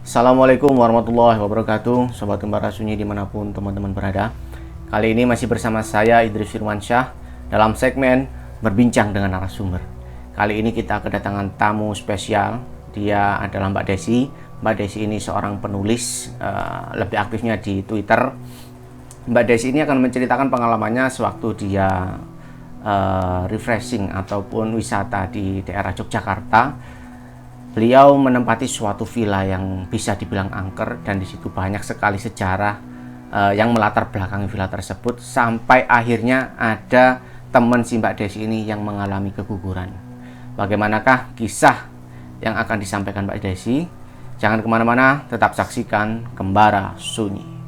Assalamualaikum warahmatullahi wabarakatuh, Sobat Kembara Sunyi dimanapun teman-teman berada. Kali ini masih bersama saya Idris Firmansyah dalam segmen Berbincang dengan Narasumber. Kali ini kita kedatangan tamu spesial. Dia adalah Mbak Desi. Mbak Desi ini seorang penulis, lebih aktifnya di Twitter. Mbak Desi ini akan menceritakan pengalamannya sewaktu dia refreshing ataupun wisata di daerah Yogyakarta. Beliau menempati suatu villa yang bisa dibilang angker, dan di situ banyak sekali sejarah yang melatar belakangi villa tersebut, sampai akhirnya ada teman si Mbak Desi ini yang mengalami keguguran. Bagaimanakah kisah yang akan disampaikan Mbak Desi? Jangan kemana-mana, tetap saksikan Kembara Sunyi.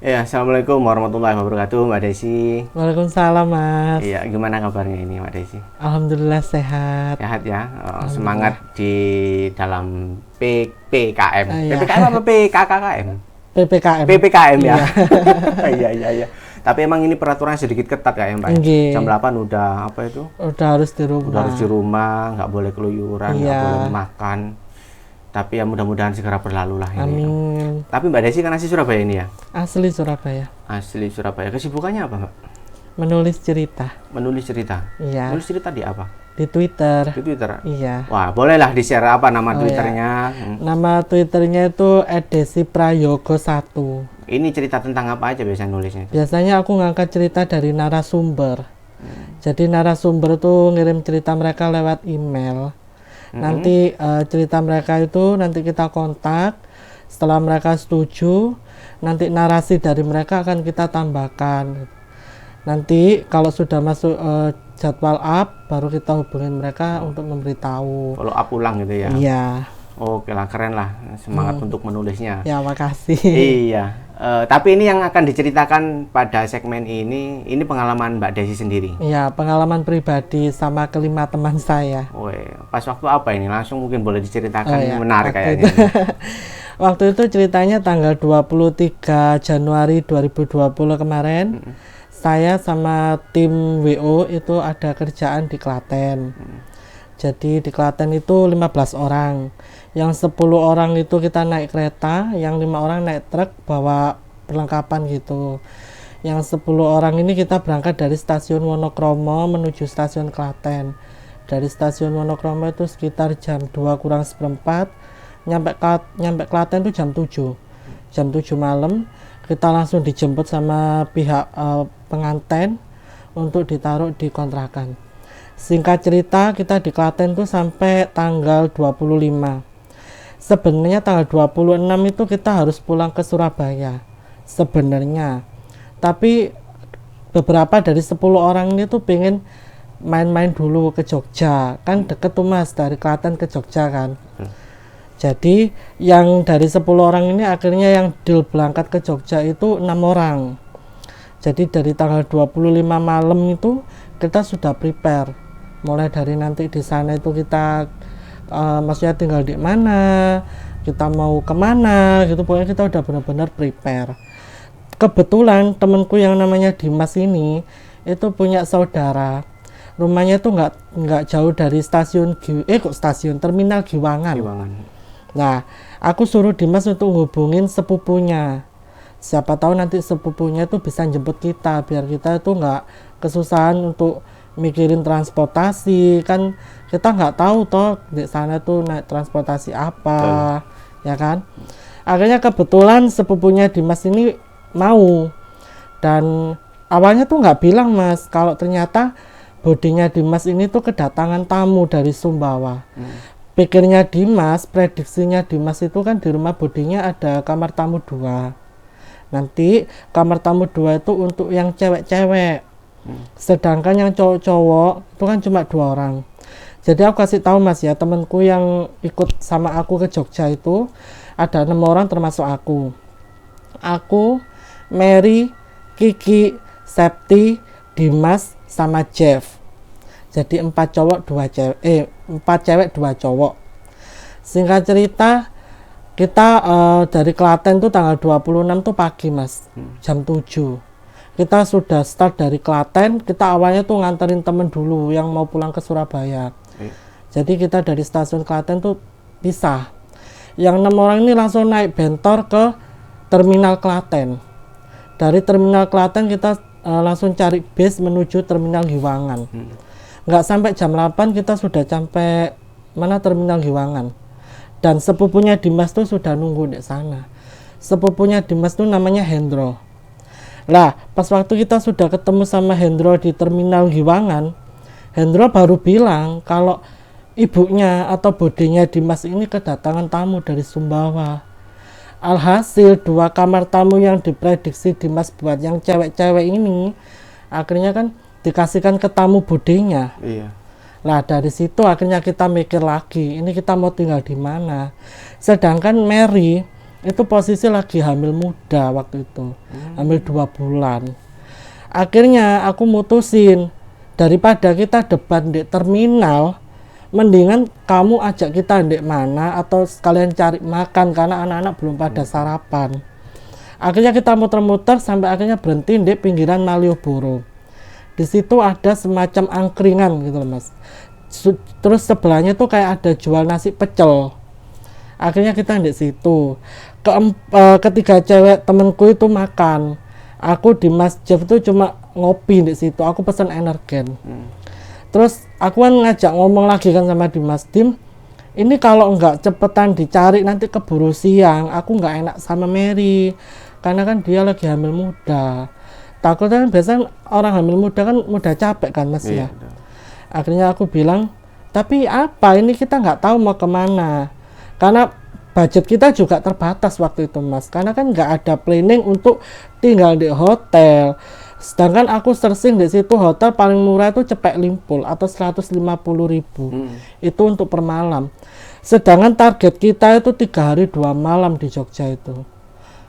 Ya, Assalamualaikum warahmatullahi wabarakatuh, Mbak Desi. Waalaikumsalam, Mas. Iya, gimana kabarnya ini, Mbak Desi? Alhamdulillah sehat. Sehat ya. Semangat di dalam PPKM. Iya. PPKM apa PKKM? PPKM. PPKM ya. Iya. Tapi emang ini peraturannya sedikit ketat ya, Mbak. Nggih. Jam 8 udah apa itu? Udah harus di rumah. Udah harus di rumah, nggak boleh keluyuran, nggak Iya. boleh makan. Tapi ya mudah-mudahan segera berlalu lah ini. Amin. Tapi Mbak Desi kan asli Surabaya ini ya? Asli Surabaya. Asli Surabaya. Kesibukannya apa, Mbak? Menulis cerita. Menulis cerita. Iya. Menulis cerita di apa? Di Twitter. Di Twitter. Iya. Wah, bolehlah di-share apa nama Oh, Twitternya. Nama Twitternya itu @desiprayogo1. Ini cerita tentang apa aja biasanya nulisnya itu? Biasanya aku ngangkat cerita dari narasumber. Jadi narasumber tuh ngirim cerita mereka lewat email. Nanti cerita mereka itu nanti kita kontak. Setelah mereka setuju, nanti narasi dari mereka akan kita tambahkan. Nanti kalau sudah masuk jadwal up, baru kita hubungin mereka untuk memberitahu. Follow up ulang gitu ya? Iya. Oke lah, keren lah. Semangat untuk menulisnya. Ya, makasih. Iya. Tapi ini yang akan diceritakan pada segmen ini pengalaman Mbak Desi sendiri. Iya, pengalaman pribadi sama kelima teman saya. Woi, pas waktu apa ini? Langsung mungkin boleh diceritakan, Oh, ya. menarik Waktu kayaknya. Waktu itu ceritanya tanggal 23 Januari 2020 kemarin. Saya sama tim WO itu ada kerjaan di Klaten. Jadi di Klaten itu 15 orang. Yang 10 orang itu kita naik kereta, yang 5 orang naik truk bawa perlengkapan gitu. Yang 10 orang ini kita berangkat dari stasiun Wonokromo menuju stasiun Klaten. Dari stasiun Wonokromo itu sekitar jam 2 kurang seperempat. Nyampe Klaten itu jam 7. Jam 7 malam kita langsung dijemput sama pihak pengantin untuk ditaruh di kontrakan. Singkat cerita, kita di Klaten tuh sampai tanggal 25. Sebenarnya tanggal 26 itu kita harus pulang ke Surabaya. Sebenarnya. Tapi beberapa dari 10 orang ini tuh pengen main-main dulu ke Jogja. Kan deket tuh, Mas, dari Klaten ke Jogja kan. Jadi yang dari 10 orang ini akhirnya yang deal berangkat ke Jogja itu 6 orang. Jadi dari tanggal 25 malam itu kita sudah prepare. Mulai dari nanti di sana itu kita maksudnya tinggal di mana, kita mau kemana gitu, pokoknya kita udah benar-benar prepare. Kebetulan temenku yang namanya Dimas ini itu punya saudara, rumahnya tuh nggak jauh dari terminal Giwangan. Nah, aku suruh Dimas untuk hubungin sepupunya. Siapa tahu nanti sepupunya itu bisa jemput kita, biar kita itu nggak kesusahan untuk mikirin transportasi. Kan kita nggak tahu toh di sana tuh naik transportasi apa. Ya kan. Akhirnya kebetulan sepupunya Dimas ini mau, dan awalnya tuh nggak bilang Mas kalau ternyata bodinya Dimas ini tuh kedatangan tamu dari Sumbawa. Pikirnya Dimas, prediksinya Dimas itu kan di rumah bodinya ada kamar tamu 2. Nanti kamar tamu 2 itu untuk yang cewek-cewek. Sedangkan yang cowok-cowok itu kan cuma 2 orang. Jadi aku kasih tahu Mas ya, temanku yang ikut sama aku ke Jogja itu ada 6 orang termasuk aku. Aku, Mary, Kiki, Septi, Dimas, sama Jeff. Jadi 4 cowok 2 cewek, 4 cewek 2 cowok. Singkat cerita, kita dari Klaten tuh tanggal 26 tuh pagi Mas, jam 7. Kita sudah start dari Klaten, kita awalnya tuh nganterin temen dulu yang mau pulang ke Surabaya. Jadi kita dari stasiun Klaten tuh pisah. Yang 6 orang ini langsung naik bentor ke terminal Klaten. Dari terminal Klaten kita langsung cari bis menuju terminal Giwangan. Nggak sampai jam 8 kita sudah sampai mana terminal Giwangan. Dan sepupunya Dimas tuh sudah nunggu di sana. Sepupunya Dimas tuh namanya Hendro. Lah, pas waktu kita sudah ketemu sama Hendro di terminal Giwangan, Hendro baru bilang kalau ibunya atau bodinya Dimas ini kedatangan tamu dari Sumbawa. Alhasil 2 kamar tamu yang diprediksi Dimas buat yang cewek-cewek ini akhirnya kan dikasihkan ke tamu bodinya. Iya. Lah dari situ akhirnya kita mikir lagi, ini kita mau tinggal di mana. Sedangkan Mary itu posisi lagi hamil muda waktu itu, hamil 2 bulan. Akhirnya aku mutusin, daripada kita debat di terminal, mendingan kamu ajak kita di mana atau sekalian cari makan karena anak-anak belum pada sarapan. Akhirnya kita muter-muter sampai akhirnya berhenti di pinggiran Malioboro. Di situ ada semacam angkringan gitu loh Mas. Terus sebelahnya tuh kayak ada jual nasi pecel. Akhirnya kita di situ. Ketiga cewek temenku itu makan. Aku Dimas Jeff tuh cuma ngopi di situ. Aku pesan energen. Terus aku kan ngajak ngomong lagi kan sama Dimas, Dim, ini kalau nggak cepetan dicari nanti keburu siang. Aku nggak enak sama Mary karena kan dia lagi hamil muda. Takutnya kan biasanya orang hamil muda kan mudah capek kan Mas ya. Akhirnya aku bilang, tapi apa ini kita nggak tahu mau kemana. Karena budget kita juga terbatas waktu itu Mas. Karena kan nggak ada planning untuk tinggal di hotel. Sedangkan aku searching di situ hotel paling murah itu Cepek Limpul atau 150.000. Itu untuk per malam. Sedangkan target kita itu 3 hari 2 malam di Jogja itu.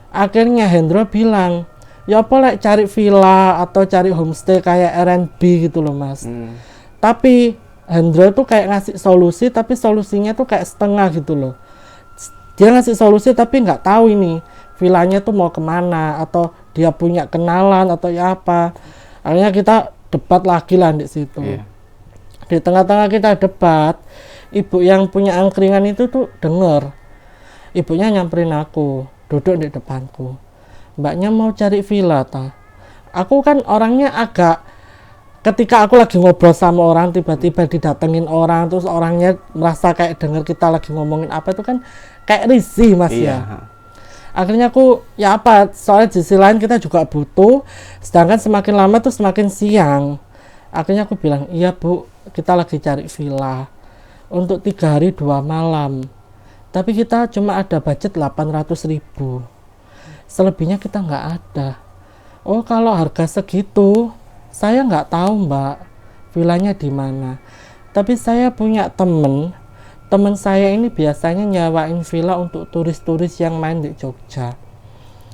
Akhirnya Hendro bilang, ya boleh cari villa atau cari homestay kayak Airbnb gitu loh Mas. Tapi Hendro tuh kayak ngasih solusi, tapi solusinya tuh kayak setengah gitu loh. Dia ngasih solusi tapi nggak tahu ini villanya tuh mau kemana atau dia punya kenalan atau ya apa. Akhirnya kita debat lagi lah di situ. Di tengah-tengah kita debat, ibu yang punya angkringan itu tuh denger. Ibunya nyamperin aku, duduk di depanku. Mbaknya mau cari villa ta? Aku kan orangnya agak, ketika aku lagi ngobrol sama orang tiba-tiba didatengin orang terus orangnya merasa kayak denger kita lagi ngomongin apa itu kan kayak risih Mas ya. Akhirnya aku ya apa, soalnya di sisi lain kita juga butuh, sedangkan semakin lama tuh semakin siang. Akhirnya aku bilang, iya Bu, kita lagi cari villa untuk 3 hari 2 malam, tapi kita cuma ada budget 800.000, selebihnya kita nggak ada. Oh kalau harga segitu saya nggak tahu Mbak villanya di mana, tapi saya punya temen saya ini biasanya nyawain villa untuk turis-turis yang main di Jogja.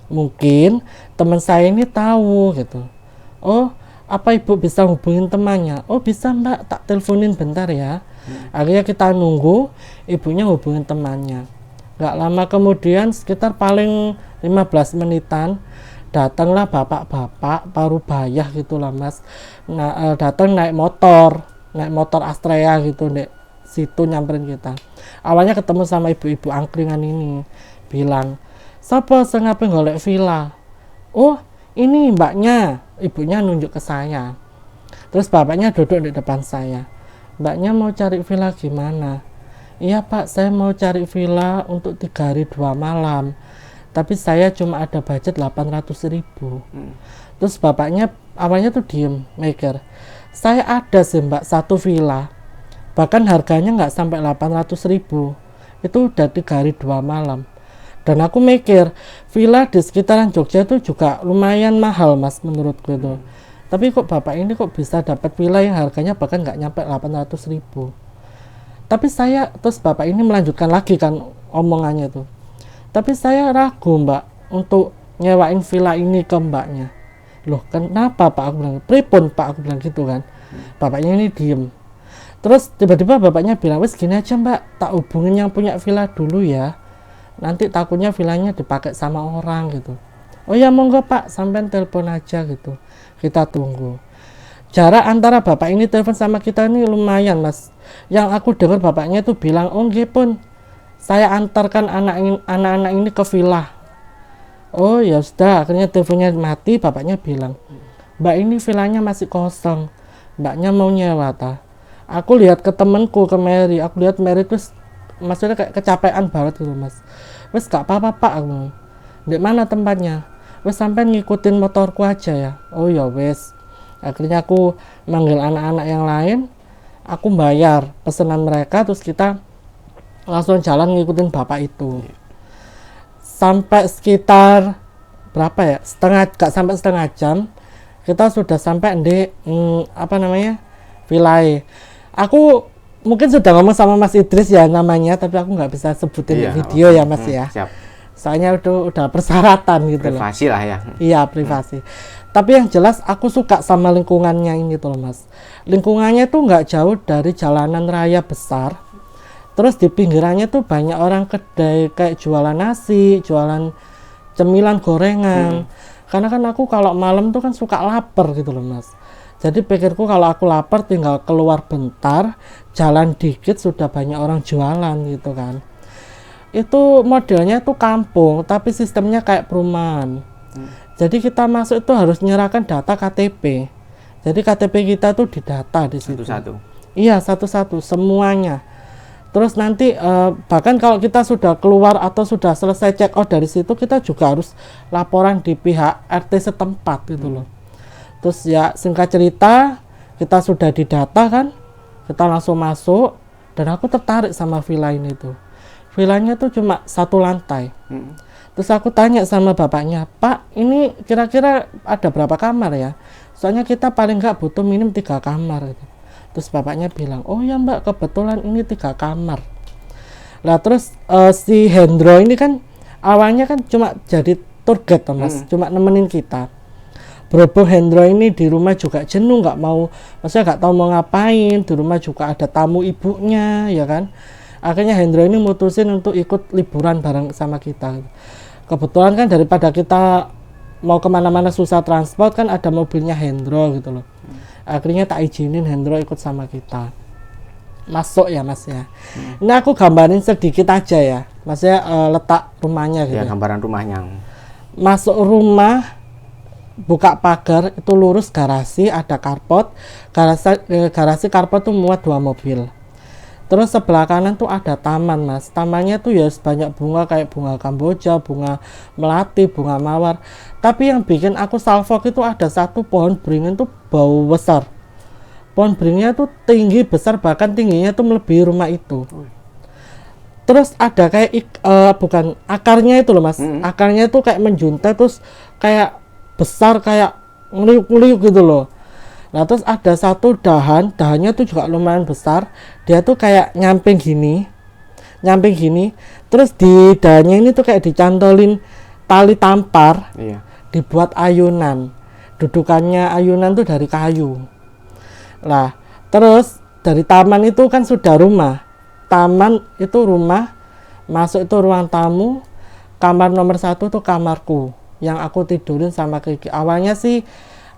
Mungkin teman saya ini tahu gitu. Oh, apa Ibu bisa hubungin temannya? Oh bisa Mbak, tak teleponin bentar ya. Akhirnya kita nunggu, ibunya hubungin temannya. Gak lama kemudian sekitar paling 15 menitan datanglah bapak-bapak Parubaya gitulah Mas. Nah, datang naik motor Astrea gitu dek. Situ nyamperin kita. Awalnya ketemu sama ibu-ibu angkringan ini, bilang, "Sapa sing ngape golek villa?" "Oh, ini mbaknya." Ibunya nunjuk ke saya. Terus bapaknya duduk di depan saya. "Mbaknya mau cari villa gimana?" "Iya Pak, saya mau cari villa untuk 3 hari 2 malam. Tapi saya cuma ada budget 800.000. Terus bapaknya awalnya tuh diem mikir, saya ada sih mbak satu villa, bahkan harganya nggak sampai 800.000, itu udah 3 hari 2 malam. Dan aku mikir villa di sekitaran Jogja itu juga lumayan mahal mas menurutku itu. Tapi kok bapak ini kok bisa dapat villa yang harganya bahkan nggak nyampe 800.000. Tapi saya, terus bapak ini melanjutkan lagi kan omongannya tuh, tapi saya ragu mbak untuk nyewain villa ini ke mbaknya. Loh kenapa pak, aku bilang pripun pak, aku bilang gitu kan. Bapaknya ini diem. Terus tiba-tiba bapaknya bilang, wes gini aja mbak, tak hubungin yang punya villa dulu ya, nanti takutnya villanya dipakai sama orang gitu. Oh ya monggo pak, sampean telepon aja gitu, kita tunggu. Jarak antara bapak ini telepon sama kita ini lumayan mas. Yang aku dengar bapaknya tuh bilang, oh nggih pun, saya antarkan anak-anak ini ke villa. Oh ya sudah, akhirnya teleponnya mati. Bapaknya bilang, mbak ini villanya masih kosong, mbaknya mau nyewa ta? Aku lihat ke temenku, ke Mary, aku lihat Mary terus maksudnya kayak kecapean banget gitu mas. Wes gak apa-apa pak, aku di mana tempatnya? Wes sampai ngikutin motorku aja ya. Oh ya wes, akhirnya aku manggil anak-anak yang lain, aku bayar pesanan mereka, terus kita langsung jalan ngikutin bapak itu. Sampai sekitar berapa ya, gak sampai setengah jam kita sudah sampai di villa. Aku mungkin sudah ngomong sama Mas Idris ya namanya, tapi aku nggak bisa sebutin di video ya mas ya. Siap. Soalnya udah persyaratan gitu loh. Privasi lah ya. Iya privasi. Tapi yang jelas aku suka sama lingkungannya ini tuh mas. Lingkungannya tuh nggak jauh dari jalanan raya besar. Terus di pinggirannya tuh banyak orang kedai kayak jualan nasi, jualan cemilan, gorengan. Karena kan aku kalau malam tuh kan suka lapar gitu loh mas. Jadi pikirku kalau aku lapar tinggal keluar bentar, jalan dikit sudah banyak orang jualan gitu kan. Itu modelnya tuh kampung, tapi sistemnya kayak perumahan. Jadi kita masuk itu harus menyerahkan data KTP. Jadi KTP kita tuh didata di situ. Satu-satu. Iya satu-satu semuanya. Terus nanti bahkan kalau kita sudah keluar atau sudah selesai check out dari situ, kita juga harus laporan di pihak RT setempat gitu loh. Terus ya singkat cerita, kita sudah didata kan, kita langsung masuk, dan aku tertarik sama villa ini tuh. Villanya tuh cuma 1 lantai. Terus aku tanya sama bapaknya, Pak ini kira-kira ada berapa kamar ya? Soalnya kita paling nggak butuh minim 3 kamar gitu. Terus bapaknya bilang, oh ya mbak kebetulan ini 3 kamar. Lah terus si Hendro ini kan awalnya kan cuma jadi tour guide mas, cuma nemenin kita. Berhubung Hendro ini di rumah juga jenuh, nggak mau, maksudnya nggak tahu mau ngapain, di rumah juga ada tamu ibunya ya kan. Akhirnya Hendro ini mutusin untuk ikut liburan bareng sama kita. Kebetulan kan daripada kita mau kemana-mana susah transport kan ada mobilnya Hendro gitu loh. Akhirnya tak izinin Hendro ikut sama kita masuk ya mas ya. Ini aku gambarin sedikit aja ya maksudnya letak rumahnya gitu ya, gambaran rumahnya. Masuk rumah, buka pagar, itu lurus garasi, ada carport. Garasi carport tuh muat 2 mobil. Terus sebelah kanan tuh ada taman mas. Tamannya tuh ya banyak bunga kayak bunga kamboja, bunga melati, bunga mawar. Tapi yang bikin aku salfok itu ada satu pohon beringin tuh bau besar. Pohon beringinnya tuh tinggi besar, bahkan tingginya tuh melebihi rumah itu. Terus ada kayak bukan akarnya itu loh mas. Akarnya tuh kayak menjuntai, terus kayak besar, kayak ngeliuk-ngeliuk gitu loh. Nah terus ada satu dahannya tuh juga lumayan besar, dia tuh kayak nyamping gini, terus di dahannya ini tuh kayak dicantolin tali tampar, dibuat ayunan, dudukannya ayunan tuh dari kayu. Lah terus dari taman itu kan sudah rumah, taman itu rumah, masuk itu ruang tamu, kamar nomor 1 tuh kamarku, yang aku tidurin sama Kiki. Awalnya sih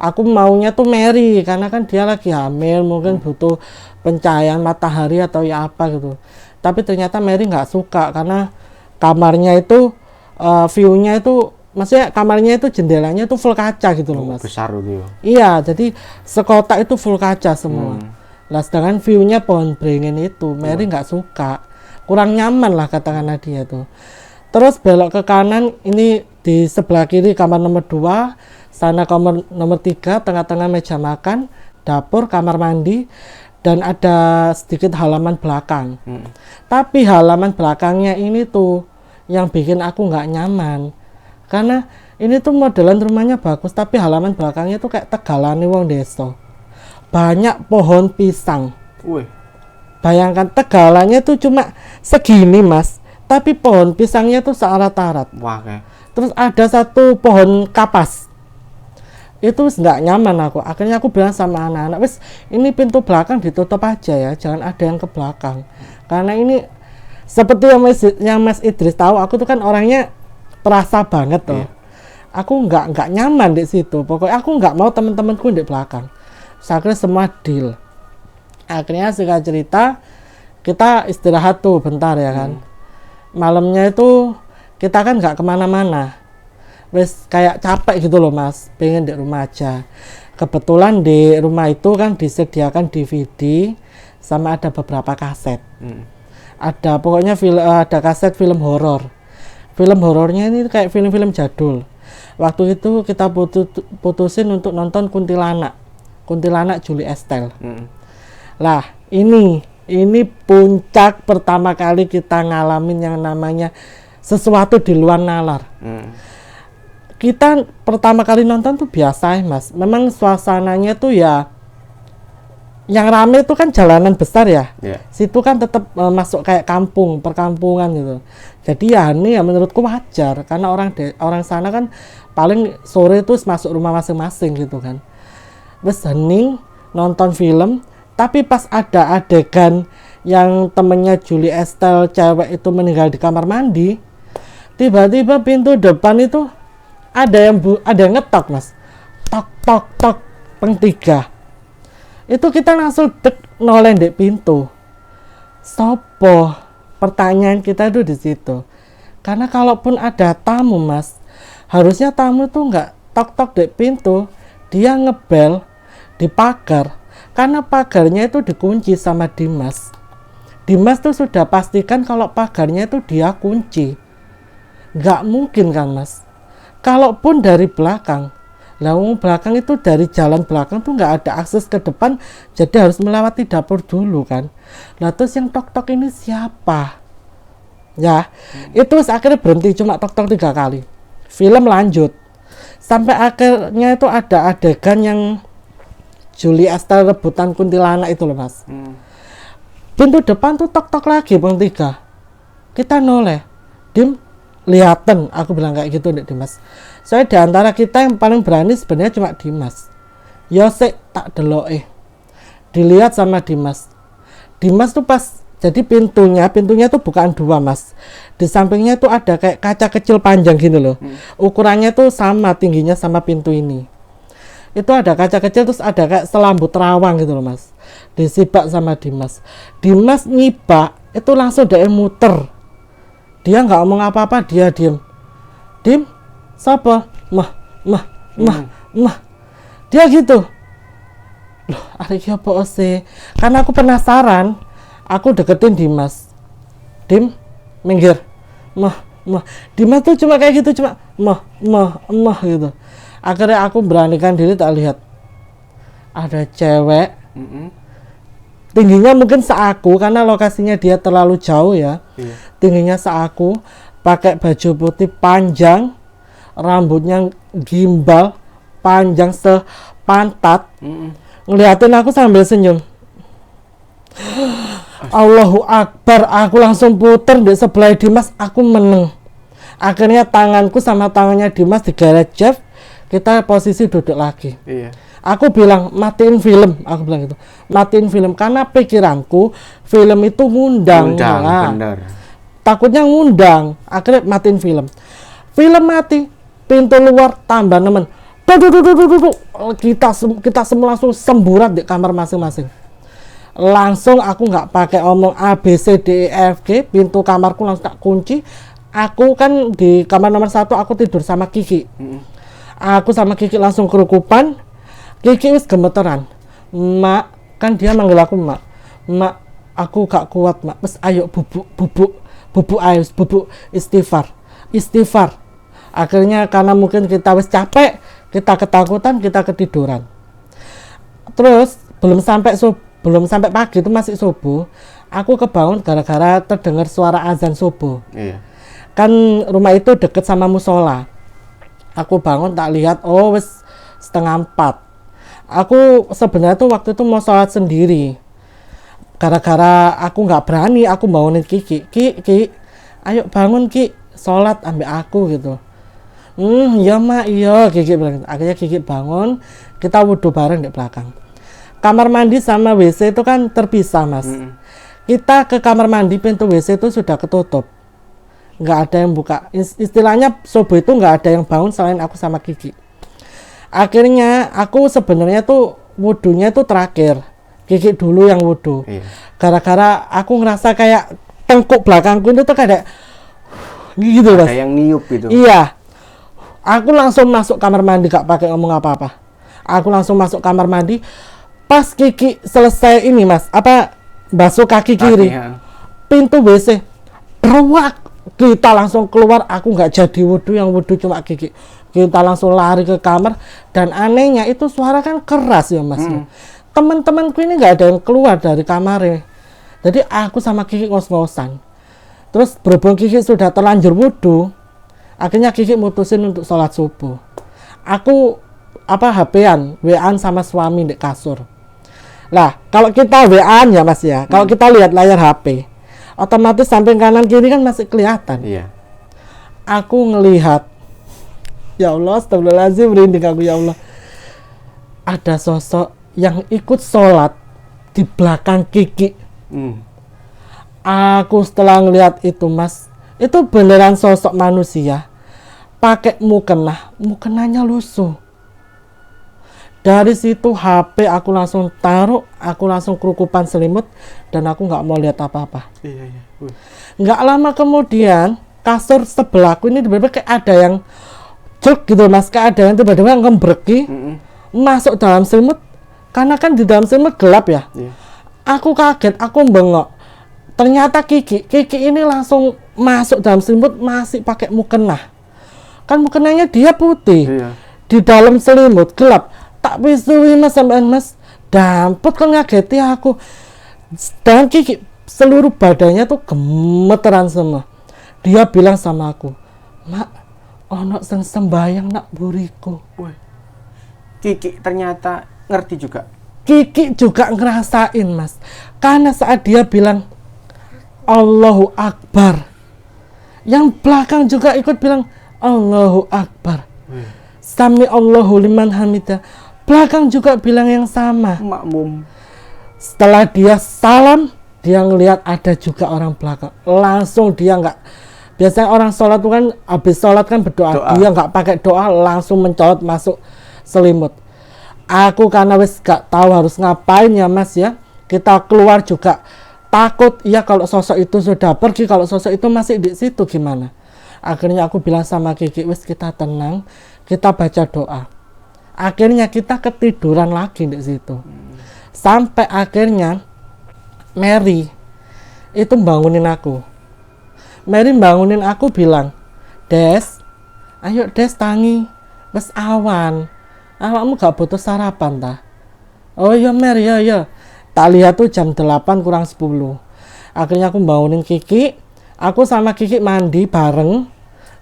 aku maunya tuh Mary karena kan dia lagi hamil, mungkin butuh pencahayaan matahari atau ya apa gitu. Tapi ternyata Mary nggak suka karena kamarnya itu view-nya itu, maksudnya kamarnya itu jendelanya itu full kaca gitu loh mas. Besar gitu. Iya, jadi sekotak itu full kaca semua. Lah sedangkan view-nya pohon beringin itu Mary nggak suka, kurang nyaman lah katakanlah dia tuh. Terus belok ke kanan, ini di sebelah kiri kamar nomor 2, Sana nomor 3, tengah-tengah meja makan, dapur, kamar mandi, dan ada sedikit halaman belakang. Tapi halaman belakangnya ini tuh yang bikin aku nggak nyaman. Karena ini tuh modelan rumahnya bagus, tapi halaman belakangnya tuh kayak tegalane wong desa. Banyak pohon pisang. Wih. Bayangkan tegalannya tuh cuma segini mas, tapi pohon pisangnya tuh searat-arat. Wah, kayak. Terus ada satu pohon kapas. Itu nggak nyaman aku. Akhirnya aku bilang sama anak-anak, wes ini pintu belakang ditutup aja ya, jangan ada yang ke belakang. Karena ini seperti yang Mas Idris tahu, aku tuh kan orangnya perasa banget tuh. Aku nggak nyaman di situ. Pokoknya aku nggak mau teman-temanku di belakang. Akhirnya semua deal. Akhirnya singkat cerita kita istirahat tuh bentar ya kan. Malamnya itu kita kan nggak kemana-mana. Wes kayak capek gitu loh mas, pengen di rumah aja. Kebetulan di rumah itu kan disediakan DVD sama ada beberapa kaset. Ada pokoknya ada kaset film horor. Film horornya ini kayak film-film jadul. Waktu itu kita putusin untuk nonton Kuntilanak Julie Estelle. Lah ini puncak pertama kali kita ngalamin yang namanya sesuatu di luar nalar. Kita pertama kali nonton tuh biasa ya mas, memang suasananya tuh ya yang rame itu kan jalanan besar ya. Situ kan tetap masuk kayak perkampungan gitu. Jadi ya ini ya menurutku wajar karena orang sana kan paling sore itu masuk rumah masing-masing gitu kan. Terus hening nonton film, tapi pas ada adegan yang temennya Julie Estelle cewek itu meninggal di kamar mandi, tiba-tiba pintu depan itu ada yang ngetok mas, tok tok tok, peng 3. Itu kita langsung noleh di pintu. Sopo? Pertanyaan kita itu di situ. Karena kalaupun ada tamu mas, harusnya tamu tuh nggak tok tok di pintu, dia ngebel di pagar. Karena pagarnya itu dikunci sama Dimas. Dimas tuh sudah pastikan kalau pagarnya itu dia kunci. Nggak mungkin kan mas. Kalaupun dari belakang, belakang itu dari jalan belakang tuh nggak ada akses ke depan, jadi harus melewati dapur dulu kan. Nah terus yang tok-tok ini siapa? Ya, itu akhirnya berhenti cuma tok-tok 3 kali. Film lanjut. Sampai akhirnya itu ada adegan yang Julie Estelle rebutan kuntilanak itu loh mas. Pintu depan tuh tok-tok lagi bang 3. Kita noleh. Dim, lihatan, aku bilang kayak gitu nih Dimas. Soalnya diantara kita yang paling berani sebenarnya cuma Dimas. Yosek tak deloke. Dilihat sama Dimas. Dimas tuh pas, jadi pintunya tuh bukan 2 mas. Di sampingnya tuh ada kayak kaca kecil panjang gini loh. Ukurannya tuh sama, tingginya sama pintu ini. Itu ada kaca kecil terus ada kayak selambu terawang gitu loh mas. Disibak sama Dimas. Dimas nyibak itu langsung dia muter. Dia nggak ngomong apa-apa, dia diem. Dim, siapa? Mah. Dia gitu. Loh, arek apa sih? Karena aku penasaran, aku deketin Dimas. Dim, minggir. Mah. Dimas tuh cuma kayak gitu, cuma mah gitu. Akhirnya aku beranikan diri, tak lihat. Ada cewek. Tingginya mungkin seaku karena lokasinya dia terlalu jauh ya. Tingginya seaku, pakai baju putih panjang, rambutnya gimbal, panjang sepantat. Ngeliatin aku sambil senyum. Allahu Akbar, aku langsung puter di sebelah Dimas, aku meneng. Akhirnya tanganku sama tangannya Dimas digeret Jeff, kita posisi duduk lagi. Aku bilang matiin film, aku bilang gitu, matiin film karena pikiranku film itu ngundang bener. Takutnya ngundang, akhirnya matiin film mati, pintu luar tambah nemen, kita semua langsung semburat di kamar masing-masing. Langsung aku nggak pakai omong A B C D E F G, pintu kamarku langsung tak kunci. Aku kan di kamar nomor 1 aku tidur sama Kiki. Aku sama Kiki langsung kerukupan. Kiki wis gemeteran. Mak, kan dia manggil aku mak. Mak, aku gak kuat mak. Terus ayo bubuk ayo bubuk istighfar. Akhirnya karena mungkin kita wis capek, kita ketakutan, kita ketiduran. Terus belum sampai pagi itu masih subuh, aku kebangun gara-gara terdengar suara azan subuh. Iya. Kan rumah itu deket sama musola. Aku bangun tak lihat, oh wis 3:30. Aku sebenarnya tuh waktu itu mau sholat sendiri. Gara-gara aku nggak berani, aku bangunin Kiki. Ki, ayo bangun Ki, sholat ambil aku gitu. Iya mak, iya Kiki bilang. Akhirnya Kiki bangun, kita wudhu bareng di belakang. Kamar mandi sama WC itu kan terpisah mas. Kita ke kamar mandi, pintu WC itu sudah ketutup, nggak ada yang buka. Istilahnya subuh itu nggak ada yang bangun selain aku sama Kiki. Akhirnya aku sebenarnya tuh wudhunya itu terakhir, Kiki dulu yang wudhu. Iya. Gara-gara aku ngerasa kayak tengkuk belakangku itu tuh kayak gitu mas. Kayak yang niup gitu. Iya. Aku langsung masuk kamar mandi, gak pakai ngomong apa-apa. Aku langsung masuk kamar mandi. Pas Kiki selesai ini mas, basuh kaki kiri, ya. pintu WC beruak, kita langsung keluar. Aku nggak jadi wudhu, yang wudhu cuma Kiki. Kita langsung lari ke kamar, dan anehnya itu suara kan keras ya mas. Teman-temanku ini nggak ada yang keluar dari kamarnya, jadi aku sama Kiki ngos-ngosan. Terus berhubung Kiki sudah terlanjur wudhu, akhirnya Kiki mutusin untuk sholat subuh. Aku HP-an, WA-an sama suami di kasur. Lah, kalau kita WA-an ya mas ya, kalau kita lihat layar HP, otomatis samping kanan kiri kan masih kelihatan. Iya. Aku ngelihat, ya Allah, astagfirullahaladzim, merinding aku ya Allah. Ada sosok yang ikut sholat di belakang Kiki. Aku setelah ngelihat itu mas, itu beneran sosok manusia, pakai mukenanya lusuh. Dari situ HP aku langsung taruh, aku langsung kerukupan selimut, dan aku nggak mau lihat apa-apa. Iya. Nggak lama kemudian kasur sebelahku ini tiba-tiba kayak ada yang cek gitu mas, kayak ada yang tiba-tiba ngembreki masuk dalam selimut, karena kan di dalam selimut gelap ya. Aku kaget, aku bengok, ternyata Kiki ini langsung masuk dalam selimut, masih pakai mukena. Kan mukenanya dia putih. Di dalam selimut gelap, tak pisui mas sampean mas, dampet kan ngageti aku. Dan Kiki seluruh badannya tuh gemeteran semua. Dia bilang sama aku, mak, ono sing sembayang nak buriku. Kiki ternyata ngerti juga. Kiki juga ngerasain mas, karena saat dia bilang Allahu Akbar, yang belakang juga ikut bilang Allahu Akbar. Sami Allahu liman hamidah, belakang juga bilang yang sama. Makmum. Setelah dia salam, dia ngelihat ada juga orang belakang. Langsung dia nggak, biasanya orang sholat itu kan habis sholat kan berdoa. Dia nggak pakai doa, langsung mencolot masuk selimut. Aku karena wis gak tahu harus ngapain ya mas ya, kita keluar juga takut ya, kalau sosok itu sudah pergi, kalau sosok itu masih di situ gimana. Akhirnya aku bilang sama Kiki, wis kita tenang, kita baca doa. Akhirnya kita ketiduran lagi di situ. Sampai akhirnya Mary itu bangunin aku. Mary bangunin aku bilang, Des, ayo Des tangi, wis awan. Awakmu gak butuh sarapan ta? Oh iya Mary, ya. Tak lihat tuh jam 8 kurang 10. Akhirnya aku bangunin Kiki. Aku sama Kiki mandi bareng,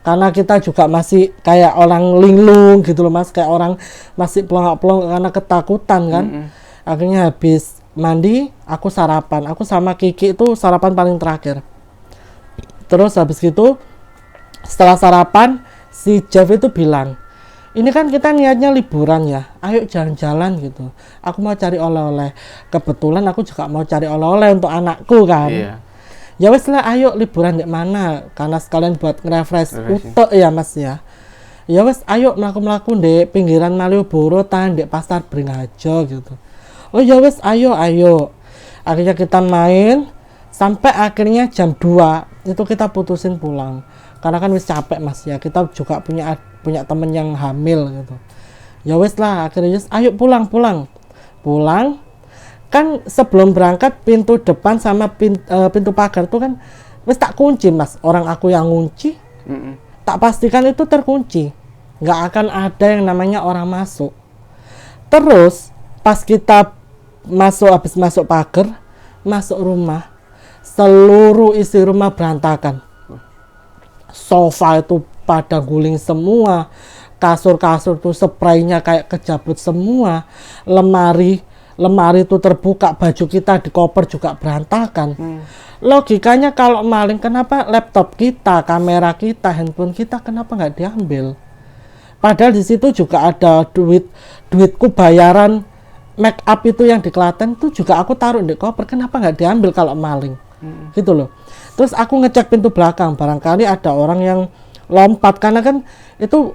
karena kita juga masih kayak orang linglung gitu loh mas, kayak orang masih pelongak-pelongak karena ketakutan kan. Akhirnya habis mandi, aku sarapan. Aku sama Kiki itu sarapan paling terakhir. Terus habis gitu, setelah sarapan, si Jeff itu bilang, ini kan kita niatnya liburan ya, ayo jalan-jalan gitu. Aku mau cari oleh-oleh. Kebetulan aku juga mau cari oleh-oleh untuk anakku kan. Iya. Ya wes lah, ayo liburan di mana? Karena sekalian buat nge-refresh utek ya mas ya. Ya wes, ayo melaku-melaku di pinggiran Malioboro, tan di pasar Bringajo gitu. Oh ya wes, ayo. Akhirnya kita main sampai akhirnya jam 2 itu kita putusin pulang. Karena kan wis capek mas ya. Kita juga punya temen yang hamil gitu. Ya wes lah, akhirnya ayo pulang. Kan sebelum berangkat pintu depan sama pintu pagar tuh kan wis tak kunci mas. Orang aku yang ngunci, tak pastikan itu terkunci. nggak akan ada yang namanya orang masuk. Terus pas kita habis masuk pagar, masuk rumah, seluruh isi rumah berantakan. Sofa itu pada guling semua, kasur-kasur tuh spraynya kayak kejabut semua, lemari itu terbuka, baju kita di koper juga berantakan. Logikanya kalau maling, kenapa laptop kita, kamera kita, handphone kita kenapa nggak diambil? Padahal di situ juga ada duitku bayaran make up itu yang di Klaten itu juga aku taruh di koper, kenapa nggak diambil kalau maling? Gitu loh. Terus aku ngecek pintu belakang, barangkali ada orang yang lompat, karena kan itu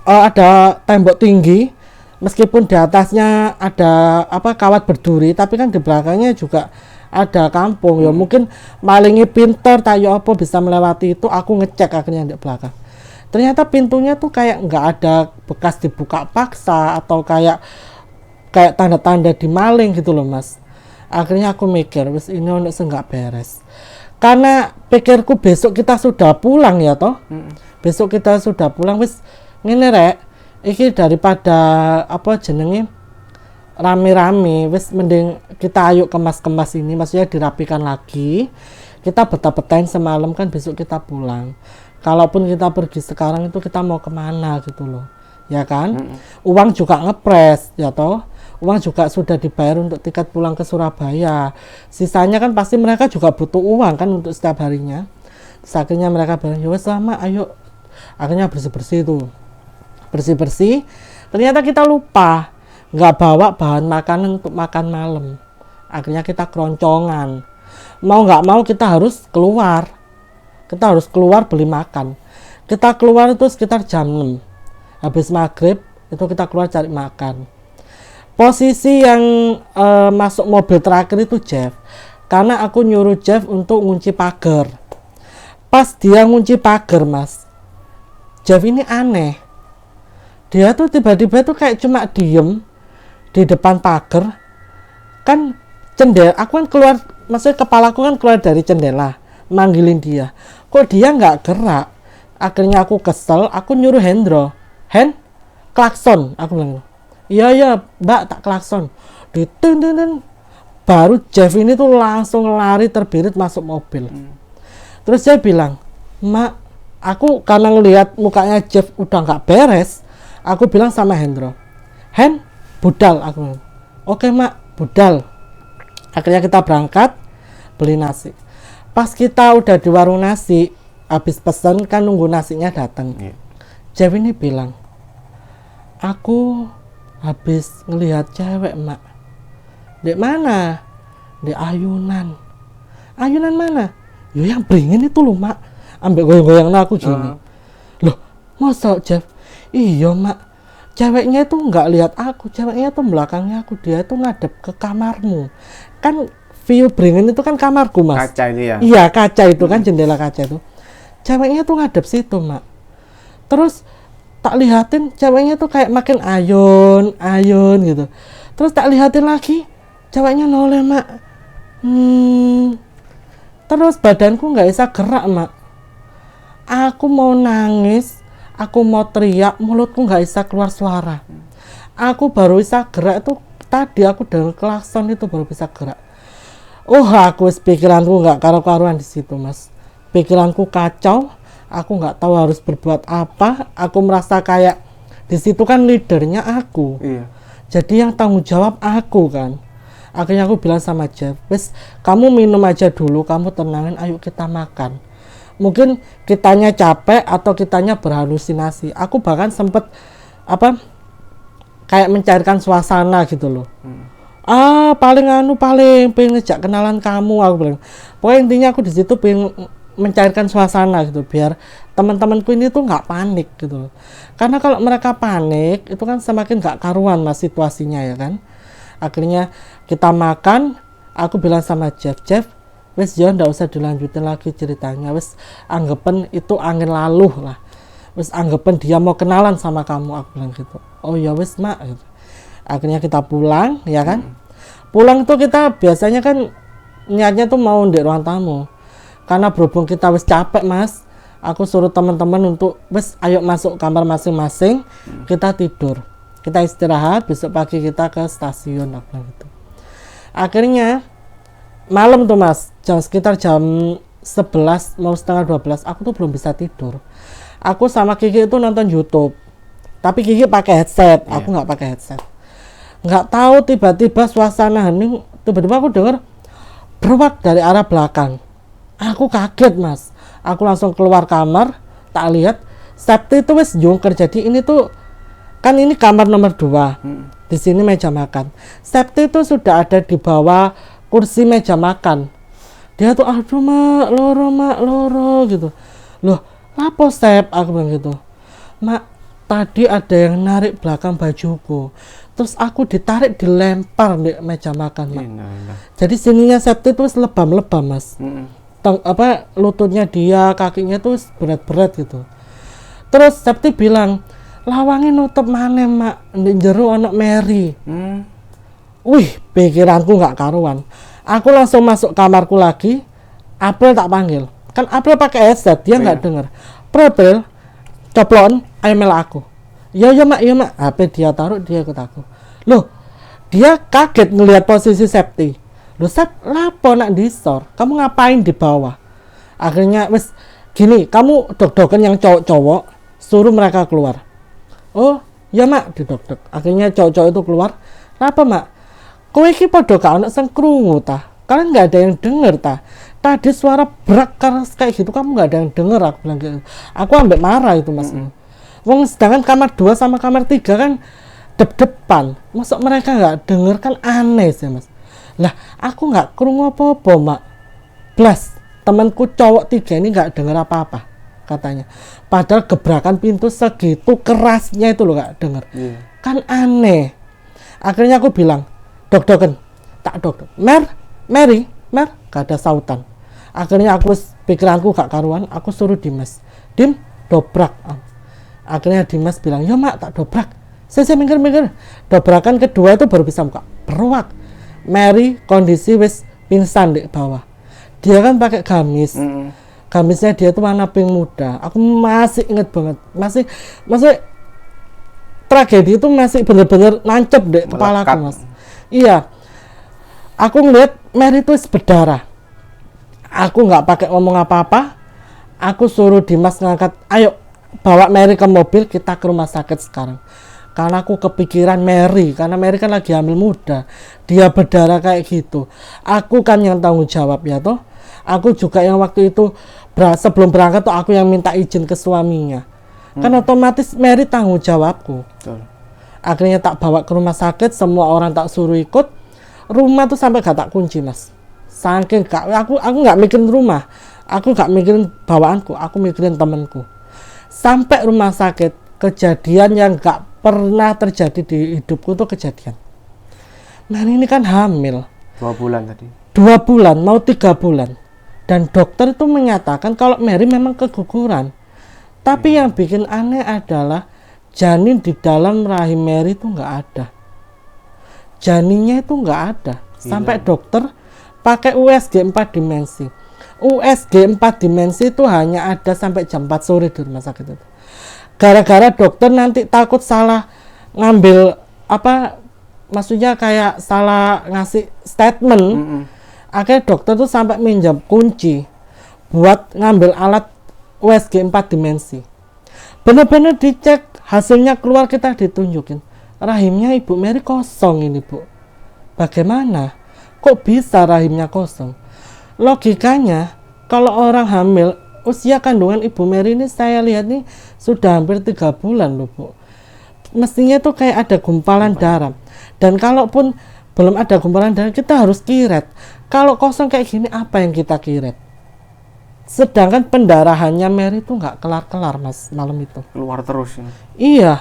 ada tembok tinggi, meskipun di atasnya ada kawat berduri, tapi kan di belakangnya juga ada kampung. Ya mungkin malingi pinter tayo apa bisa melewati itu. Aku ngecek akhirnya di belakang, ternyata pintunya tuh kayak nggak ada bekas dibuka paksa atau kayak tanda-tanda dimaling gitu loh mas. Akhirnya aku mikir, wis ini untuk nggak beres, karena pikirku besok kita sudah pulang ya toh. Besok kita sudah pulang, wis ngene rek, iki daripada jenenge rame-rame, wis mending kita ayo kemas-kemas ini, maksudnya dirapikan lagi, kita betah-betahin semalam, kan besok kita pulang. Kalaupun kita pergi sekarang itu kita mau kemana gitu loh, ya kan? Uang juga ngepres ya toh, uang juga sudah dibayar untuk tiket pulang ke Surabaya, sisanya kan pasti mereka juga butuh uang kan untuk setiap harinya. Terus akhirnya mereka bilang, ya wes lama ayo. Akhirnya bersih-bersih itu, bersih-bersih, ternyata kita lupa nggak bawa bahan makanan untuk makan malam. Akhirnya kita keroncongan, mau nggak mau kita harus keluar beli makan. Kita keluar itu sekitar jam 6 habis maghrib, itu kita keluar cari makan. Posisi yang masuk mobil terakhir itu Jeff, karena aku nyuruh Jeff untuk ngunci pagar. Pas dia ngunci pagar mas, Jeff ini aneh, dia tuh tiba-tiba tuh kayak cuma diem di depan pagar, kan jendela, aku kan keluar, maksudnya kepalaku kan keluar dari jendela, manggilin dia, kok dia nggak gerak. Akhirnya aku kesel, aku nyuruh Hendro, klakson, aku bilang, iya mbak tak klakson, ditun. Baru Jeff ini tuh langsung lari terbirit masuk mobil. Terus dia bilang, mak, aku karena ngelihat mukanya Jeff udah nggak beres, aku bilang sama Hendro, budal, aku bilang, oke mak, budal. Akhirnya kita berangkat beli nasi. Pas kita udah di warung nasi, habis pesan kan nunggu nasinya datang. Jeff ini bilang, aku habis ngelihat cewek mak. Dek mana? Di ayunan. Ayunan mana? Yo yang beringin itu loh mak, ambek goyang-goyang aku gini. Loh masa Jeff? Iya mak, ceweknya itu nggak lihat aku, ceweknya tuh belakangnya aku, dia tuh ngadep ke kamarmu. Kan view beringin itu kan kamarku mas. Kaca itu ya? Iya kaca itu kan, jendela kaca itu. Ceweknya tuh ngadep situ mak. Terus tak lihatin, ceweknya tuh kayak makin ayun gitu. Terus tak lihatin lagi, ceweknya noleh mak. Terus badanku nggak bisa gerak mak. Aku mau nangis, aku mau teriak, mulutku nggak bisa keluar suara. Aku baru bisa gerak itu tadi, aku dengan klakson itu baru bisa gerak. Aku pikiranku nggak karu-karuan di situ mas. Pikiranku kacau, aku nggak tahu harus berbuat apa. Aku merasa kayak di situ kan leadernya aku. Iya. Jadi yang tanggung jawab aku kan. Akhirnya aku bilang sama Jeff, wes kamu minum aja dulu, kamu tenangin, ayo kita makan. Mungkin kitanya capek atau kitanya berhalusinasi. Aku bahkan sempet kayak mencairkan suasana gitu loh. Paling pengen ngejak kenalan kamu, aku bilang. Pokoknya intinya aku di situ pengen mencairkan suasana gitu, biar teman-temanku ini tuh nggak panik gitu loh. Karena kalau mereka panik itu kan semakin nggak karuan mas situasinya ya kan. Akhirnya kita makan, aku bilang sama Jeff, wes jangan nggak usah dilanjutin lagi ceritanya, wes anggapan itu angin lalu lah, wes anggapan dia mau kenalan sama kamu, aku bilang gitu. Oh ya wes mak gitu. Akhirnya kita pulang ya kan. Pulang tuh kita biasanya kan niatnya tuh mau di ruang tamu, karena berhubung kita wes capek mas, Aku suruh teman-teman untuk wes ayo masuk kamar masing-masing, kita tidur, kita istirahat, besok pagi kita ke stasiun apa gitu. Akhirnya malam tuh mas, sekitar jam 11 mau setengah 12 aku tuh belum bisa tidur. Aku sama Kiki itu nonton YouTube, tapi Kiki pakai headset, aku nggak pakai headset. Nggak tahu tiba-tiba suasana hening, tiba-tiba aku dengar beruak dari arah belakang. Aku kaget mas, aku langsung keluar kamar, tak lihat Septi itu wes jungker. Jadi ini tuh kan ini kamar nomor 2, di sini meja makan. Septi itu sudah ada di bawah kursi meja makan. Dia tuh aduh mak loro gitu. Loh apa Sep, aku bilang gitu. Mak, tadi ada yang narik belakang bajuku, terus aku ditarik dilempar di meja makan mak. Jadi sininya Septi itu lebam-lebam mas. Lututnya dia, kakinya tuh berat-berat gitu. Terus Septi bilang, lawangnya nutup mana mak, di jero anak Mary. Wih, pikiranku nggak karuan. Aku langsung masuk kamarku lagi. April tak panggil, kan April pakai headset, dia nggak denger. April, coplon, ayo mela aku. Ya mak, HP dia taruh, dia ikut aku. Loh, dia kaget ngelihat posisi Septi. Loh Sep, lapo nak disor, kamu ngapain di bawah? Akhirnya wes gini, kamu dok-dokan yang cowok-cowok, suruh mereka keluar. Oh ya mak, didok-dok. Akhirnya cowok-cowok itu keluar. Kenapa mak? Kowe iki padha gak ono sing krungu ta? Kalian nggak ada yang denger ta? Tadi suara berak keras kayak gitu, kamu nggak ada yang denger, aku bilang gitu. Aku ambek marah itu mas. Wong sedangkan kamar 2 sama kamar 3 kan depan, masuk mereka nggak denger kan aneh sih mas. Lah aku nggak krungu apa-apa mak. Plus temanku cowok 3 ini nggak denger apa-apa katanya. Padahal gebrakan pintu segitu kerasnya itu loh nggak denger. Kan aneh. Akhirnya aku bilang, dok-doken, tak dok. Mary, gak ada sautan. Akhirnya aku pikiranku gak karuan, aku suruh Dimas, Dim, dobrak. Akhirnya Dimas bilang, ya mak tak dobrak. Saya mikir, dobrakan kedua itu baru bisa buka. Beruak. Mary kondisi wis pingsan di bawah. Dia kan pakai gamis. Gamisnya dia tuh warna pink muda. Aku masih inget banget. Masih tragedi itu masih bener-bener nancep di kepala aku mas. Iya. Aku ngeliat Mary itu berdarah. Aku nggak pakai ngomong apa-apa. Aku suruh Dimas ngangkat, ayo bawa Mary ke mobil, kita ke rumah sakit sekarang. Karena aku kepikiran Mary, karena Mary kan lagi hamil muda, dia berdarah kayak gitu. Aku kan yang tanggung jawab ya toh. Aku juga yang waktu itu sebelum berangkat tuh aku yang minta izin ke suaminya. Kan otomatis Mary tanggung jawabku. Akhirnya tak bawa ke rumah sakit, semua orang tak suruh ikut. Rumah tuh sampai gak tak kunci mas. Saking aku nggak mikirin rumah, aku nggak mikirin bawaanku, aku mikirin temanku. Sampai rumah sakit, kejadian yang gak pernah terjadi di hidupku tuh kejadian. Nah ini kan hamil 2 bulan tadi. 2 bulan mau 3 bulan, dan dokter itu menyatakan kalau Mary memang keguguran. Tapi yang bikin aneh adalah janin di dalam rahim Mary itu nggak ada. Janinnya itu nggak ada. Sampai dokter pakai USG 4 dimensi. USG 4 dimensi itu hanya ada sampai jam 4 sore di rumah sakit itu. Gara-gara dokter nanti takut salah ngambil maksudnya kayak salah ngasih statement. Akhirnya dokter tuh sampai minjam kunci buat ngambil alat USG 4 dimensi. Bener-bener dicek, hasilnya keluar, kita ditunjukin rahimnya Ibu Mary kosong ini Bu. Bagaimana? Kok bisa rahimnya kosong? Logikanya kalau orang hamil, usia kandungan Ibu Mary ini saya lihat nih sudah hampir 3 bulan loh Bu. Mestinya tuh kayak ada gumpalan darah. Dan kalaupun belum ada gumpalan darah, kita harus kiret. Kalau kosong kayak gini, apa yang kita kiret? Sedangkan pendarahannya Mary tuh nggak kelar-kelar mas malam itu. Keluar terus ya? Iya.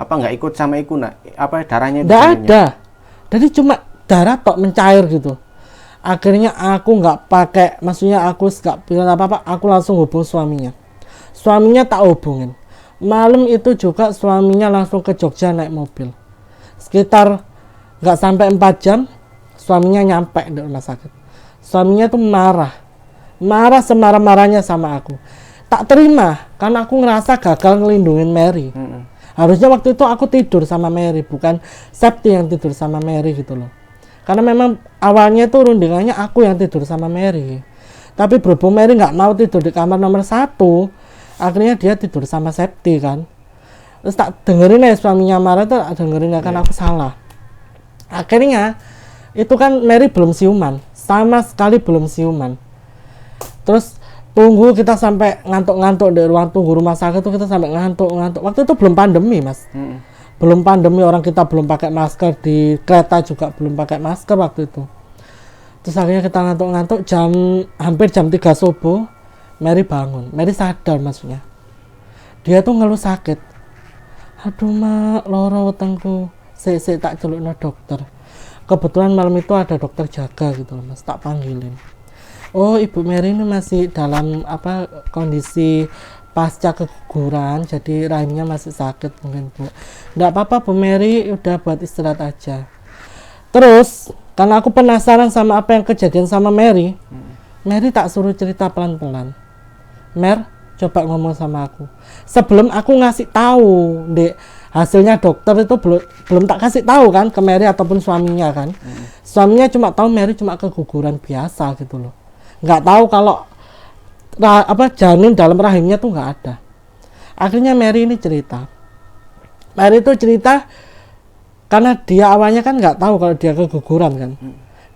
Apa nggak ikut sama iku nak? Apa darahnya? Nggak ada. Jadi cuma darah tok mencair gitu. Akhirnya aku nggak pakai, maksudnya aku nggak bilang apa-apa, aku langsung hubung suaminya. Suaminya tak hubungin. Malam itu juga suaminya langsung ke Jogja naik mobil. Sekitar nggak sampai 4 jam, suaminya nyampe di rumah sakit. Suaminya tuh marah semarah-marahnya sama aku. tak terima karena aku ngerasa gagal ngelindungin Mary. Harusnya waktu itu aku tidur sama Mary, bukan Septi yang tidur sama Mary gitu loh. Karena memang awalnya itu rundingannya aku yang tidur sama Mary. Tapi berhubung Mary nggak mau tidur di kamar nomor 1, akhirnya dia tidur sama Septi kan. Terus tak dengerin ya suaminya marah tuh, dengerin ya kan aku salah. Akhirnya itu kan Mary belum siuman, sama sekali belum siuman. Terus tunggu kita sampai ngantuk-ngantuk di ruang tunggu rumah sakit tuh, kita sampai ngantuk-ngantuk. Waktu itu belum pandemi mas, belum pandemi, orang kita belum pakai masker, di kereta juga belum pakai masker waktu itu. Terus akhirnya kita ngantuk-ngantuk, hampir jam 3 subuh Mary bangun, Mary sadar maksudnya. Dia tuh ngeluh sakit. Aduh mak, loro wetengku, sik tak celukno dokter. Kebetulan malam itu ada dokter jaga gitu loh mas, tak panggilin. Oh ibu Mary ini masih dalam kondisi pasca keguguran, jadi rahimnya masih sakit mungkin bu. Nggak apa-apa bu Mary, udah buat istirahat aja. Terus karena aku penasaran sama apa yang kejadian sama Mary, Mary tak suruh cerita pelan-pelan. Mer, coba ngomong sama aku. Sebelum aku ngasih tahu dek hasilnya dokter itu belum tak kasih tahu kan ke Mary ataupun suaminya kan. Suaminya cuma tahu Mary cuma keguguran biasa gitu loh. Nggak tahu kalau janin dalam rahimnya tuh nggak ada. Akhirnya Mary ini cerita. Mary itu cerita karena dia awalnya kan nggak tahu kalau dia keguguran kan.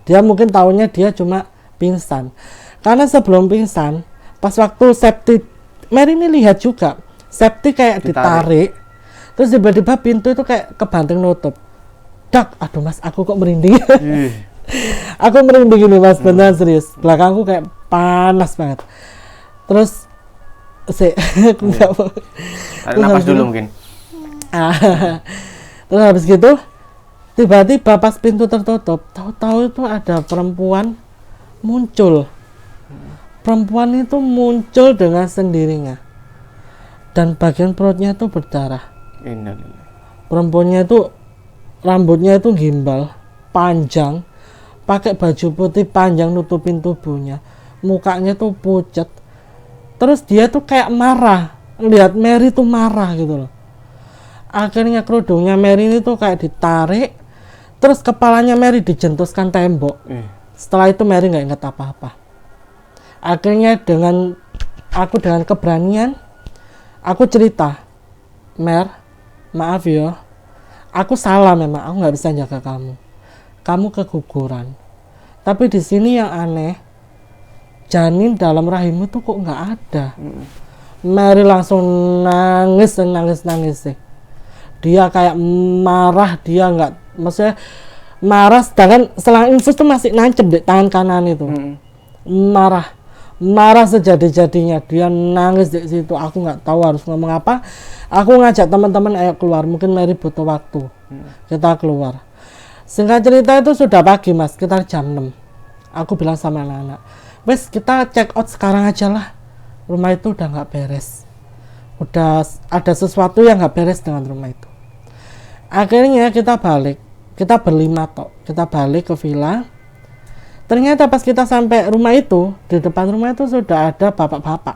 Dia mungkin tahunya dia cuma pingsan. Karena sebelum pingsan, pas waktu Septi, Mary ini lihat juga Septi kayak ditarik. Terus tiba-tiba pintu itu kayak kebanting nutup. Dak, aduh mas, aku kok merinding. Aku merinding ini mas, beneran serius. Belakangku kayak panas banget. Terus aku nggak mau. Tarik napas dulu mungkin. Terus habis gitu tiba-tiba pas pintu tertutup, tahu-tahu itu ada perempuan muncul. Perempuan itu muncul dengan sendirinya dan bagian perutnya itu berdarah. Perempuannya itu rambutnya itu gimbal, panjang, pakai baju putih panjang nutupin tubuhnya, mukanya tuh pucat. Terus dia tuh kayak marah, lihat Mary tuh marah gitu loh. Akhirnya kerudungnya Mary ini tuh kayak ditarik, terus kepalanya Mary dijentuskan tembok. Setelah itu Mary nggak ingat apa-apa. Akhirnya dengan keberanian aku cerita, Mer, maaf ya, aku salah memang, aku nggak bisa jaga kamu keguguran. Tapi di sini yang aneh, janin dalam rahimmu tuh kok nggak ada. Mary langsung nangis sih. Dia kayak marah, dia nggak, maksudnya marah, sedangkan selang infus tuh masih nancep di tangan kanan itu. Marah sejadi-jadinya, dia nangis di situ. Aku nggak tahu harus ngomong apa. Aku ngajak teman-teman ayo keluar, mungkin Mary butuh waktu. Kita keluar. Singkat cerita itu sudah pagi mas, sekitar jam 6. Aku bilang sama anak-anak, wes kita check out sekarang aja lah. Rumah itu udah nggak beres. Udah ada sesuatu yang nggak beres dengan rumah itu. Akhirnya kita balik. Kita berlima tok. Kita balik ke villa. Ternyata pas kita sampai rumah itu, di depan rumah itu sudah ada bapak-bapak.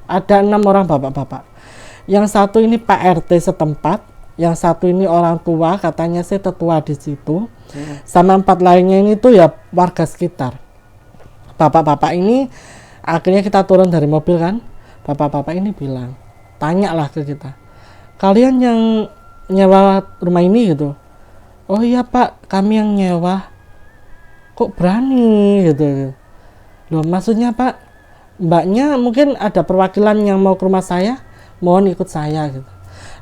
Ada 6 orang bapak-bapak. Yang satu ini Pak RT setempat, yang satu ini orang tua, katanya sih tetua di situ. Sama 4 lainnya ini tuh ya warga sekitar. Bapak-bapak ini akhirnya kita turun dari mobil kan. Bapak-bapak ini bilang, tanyalah ke kita, kalian yang nyewa rumah ini gitu? Oh iya pak, kami yang nyewa. Kok berani gitu? Loh maksudnya pak, mbaknya mungkin ada perwakilan yang mau ke rumah saya, mohon ikut saya gitu.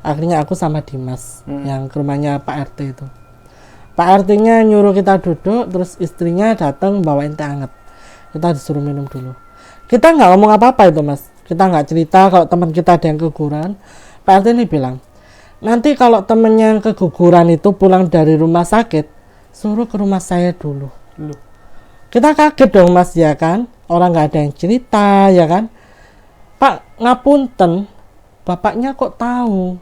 Akhirnya aku sama Dimas yang ke rumahnya Pak RT itu. Pak RT nya nyuruh kita duduk, terus istrinya datang bawain teh hangat. Kita disuruh minum dulu. Kita nggak ngomong apa-apa itu mas, kita nggak cerita kalau teman kita ada yang keguguran. Pak RT ini bilang, nanti kalau temennya yang keguguran itu pulang dari rumah sakit, suruh ke rumah saya dulu. Kita kaget dong mas ya kan, orang nggak ada yang cerita ya kan. Pak ngapunten, bapaknya kok tahu?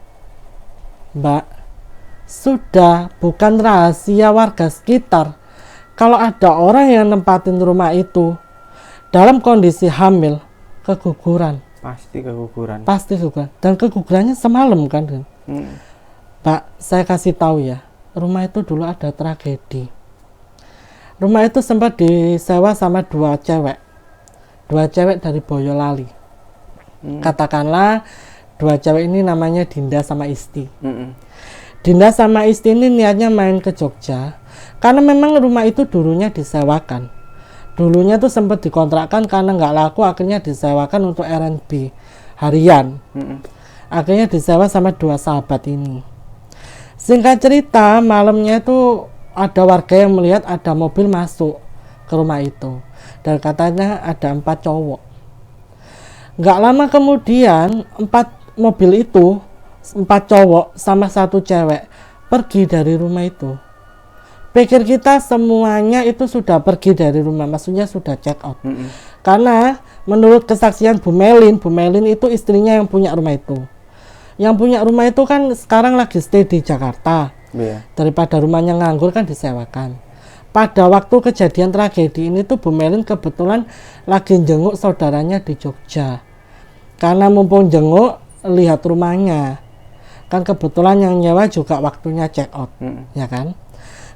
Mbak, sudah bukan rahasia warga sekitar kalau ada orang yang nempatin rumah itu dalam kondisi hamil, keguguran, Pasti keguguran. Pasti keguguran. Dan kegugurannya semalam kan. Pak, saya kasih tahu ya, rumah itu dulu ada tragedi. Rumah itu sempat disewa sama dua cewek dari Boyolali. Katakanlah dua cewek ini namanya Dinda sama Isti. Dinda sama Isti ini niatnya main ke Jogja, karena memang rumah itu dulunya disewakan. Dulunya tuh sempat dikontrakkan, karena nggak laku akhirnya disewakan untuk R&B harian. Akhirnya disewa sama dua sahabat ini. Singkat cerita, malamnya itu ada warga yang melihat ada mobil masuk ke rumah itu, dan katanya ada 4 cowok. Nggak lama kemudian 4 mobil itu, 4 cowok sama 1 cewek pergi dari rumah itu. Pikir kita semuanya itu sudah pergi dari rumah, maksudnya sudah check out. Karena menurut kesaksian Bu Melin itu istrinya yang punya rumah itu. Yang punya rumah itu kan sekarang lagi stay di Jakarta. Daripada rumahnya nganggur kan disewakan. Pada waktu kejadian tragedi ini tuh Bu Melin kebetulan lagi jenguk saudaranya di Jogja. Karena mumpung jenguk, lihat rumahnya. Kan kebetulan yang nyewa juga waktunya check out, ya kan?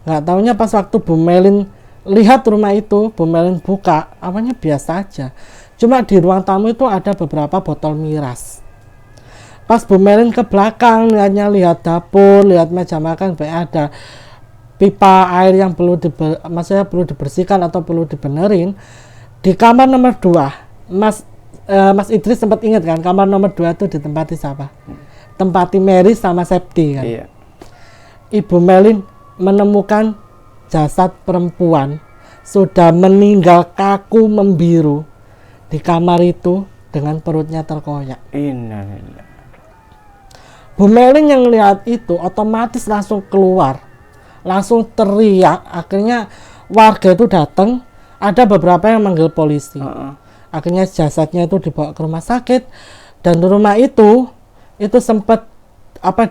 Nggak taunya pas waktu Bu Melin lihat rumah itu, Bu Melin buka, awalnya biasa aja. Cuma di ruang tamu itu ada beberapa botol miras. Pas Bu Melin ke belakang, lihat dapur, lihat meja makan, ada pipa air yang maksudnya perlu dibersihkan atau perlu dibenerin. Di kamar nomor 2, Mas Idris sempat ingat kan, kamar nomor 2 itu ditempati siapa? Tempati Mary sama Septi kan. Iya. Ibu Melin menemukan jasad perempuan sudah meninggal kaku membiru di kamar itu dengan perutnya terkoyak. Innalillah. Bu Melin yang lihat itu otomatis langsung keluar, langsung teriak. Akhirnya warga itu datang, ada beberapa yang manggil polisi. Akhirnya jasadnya itu dibawa ke rumah sakit, dan rumah itu sempat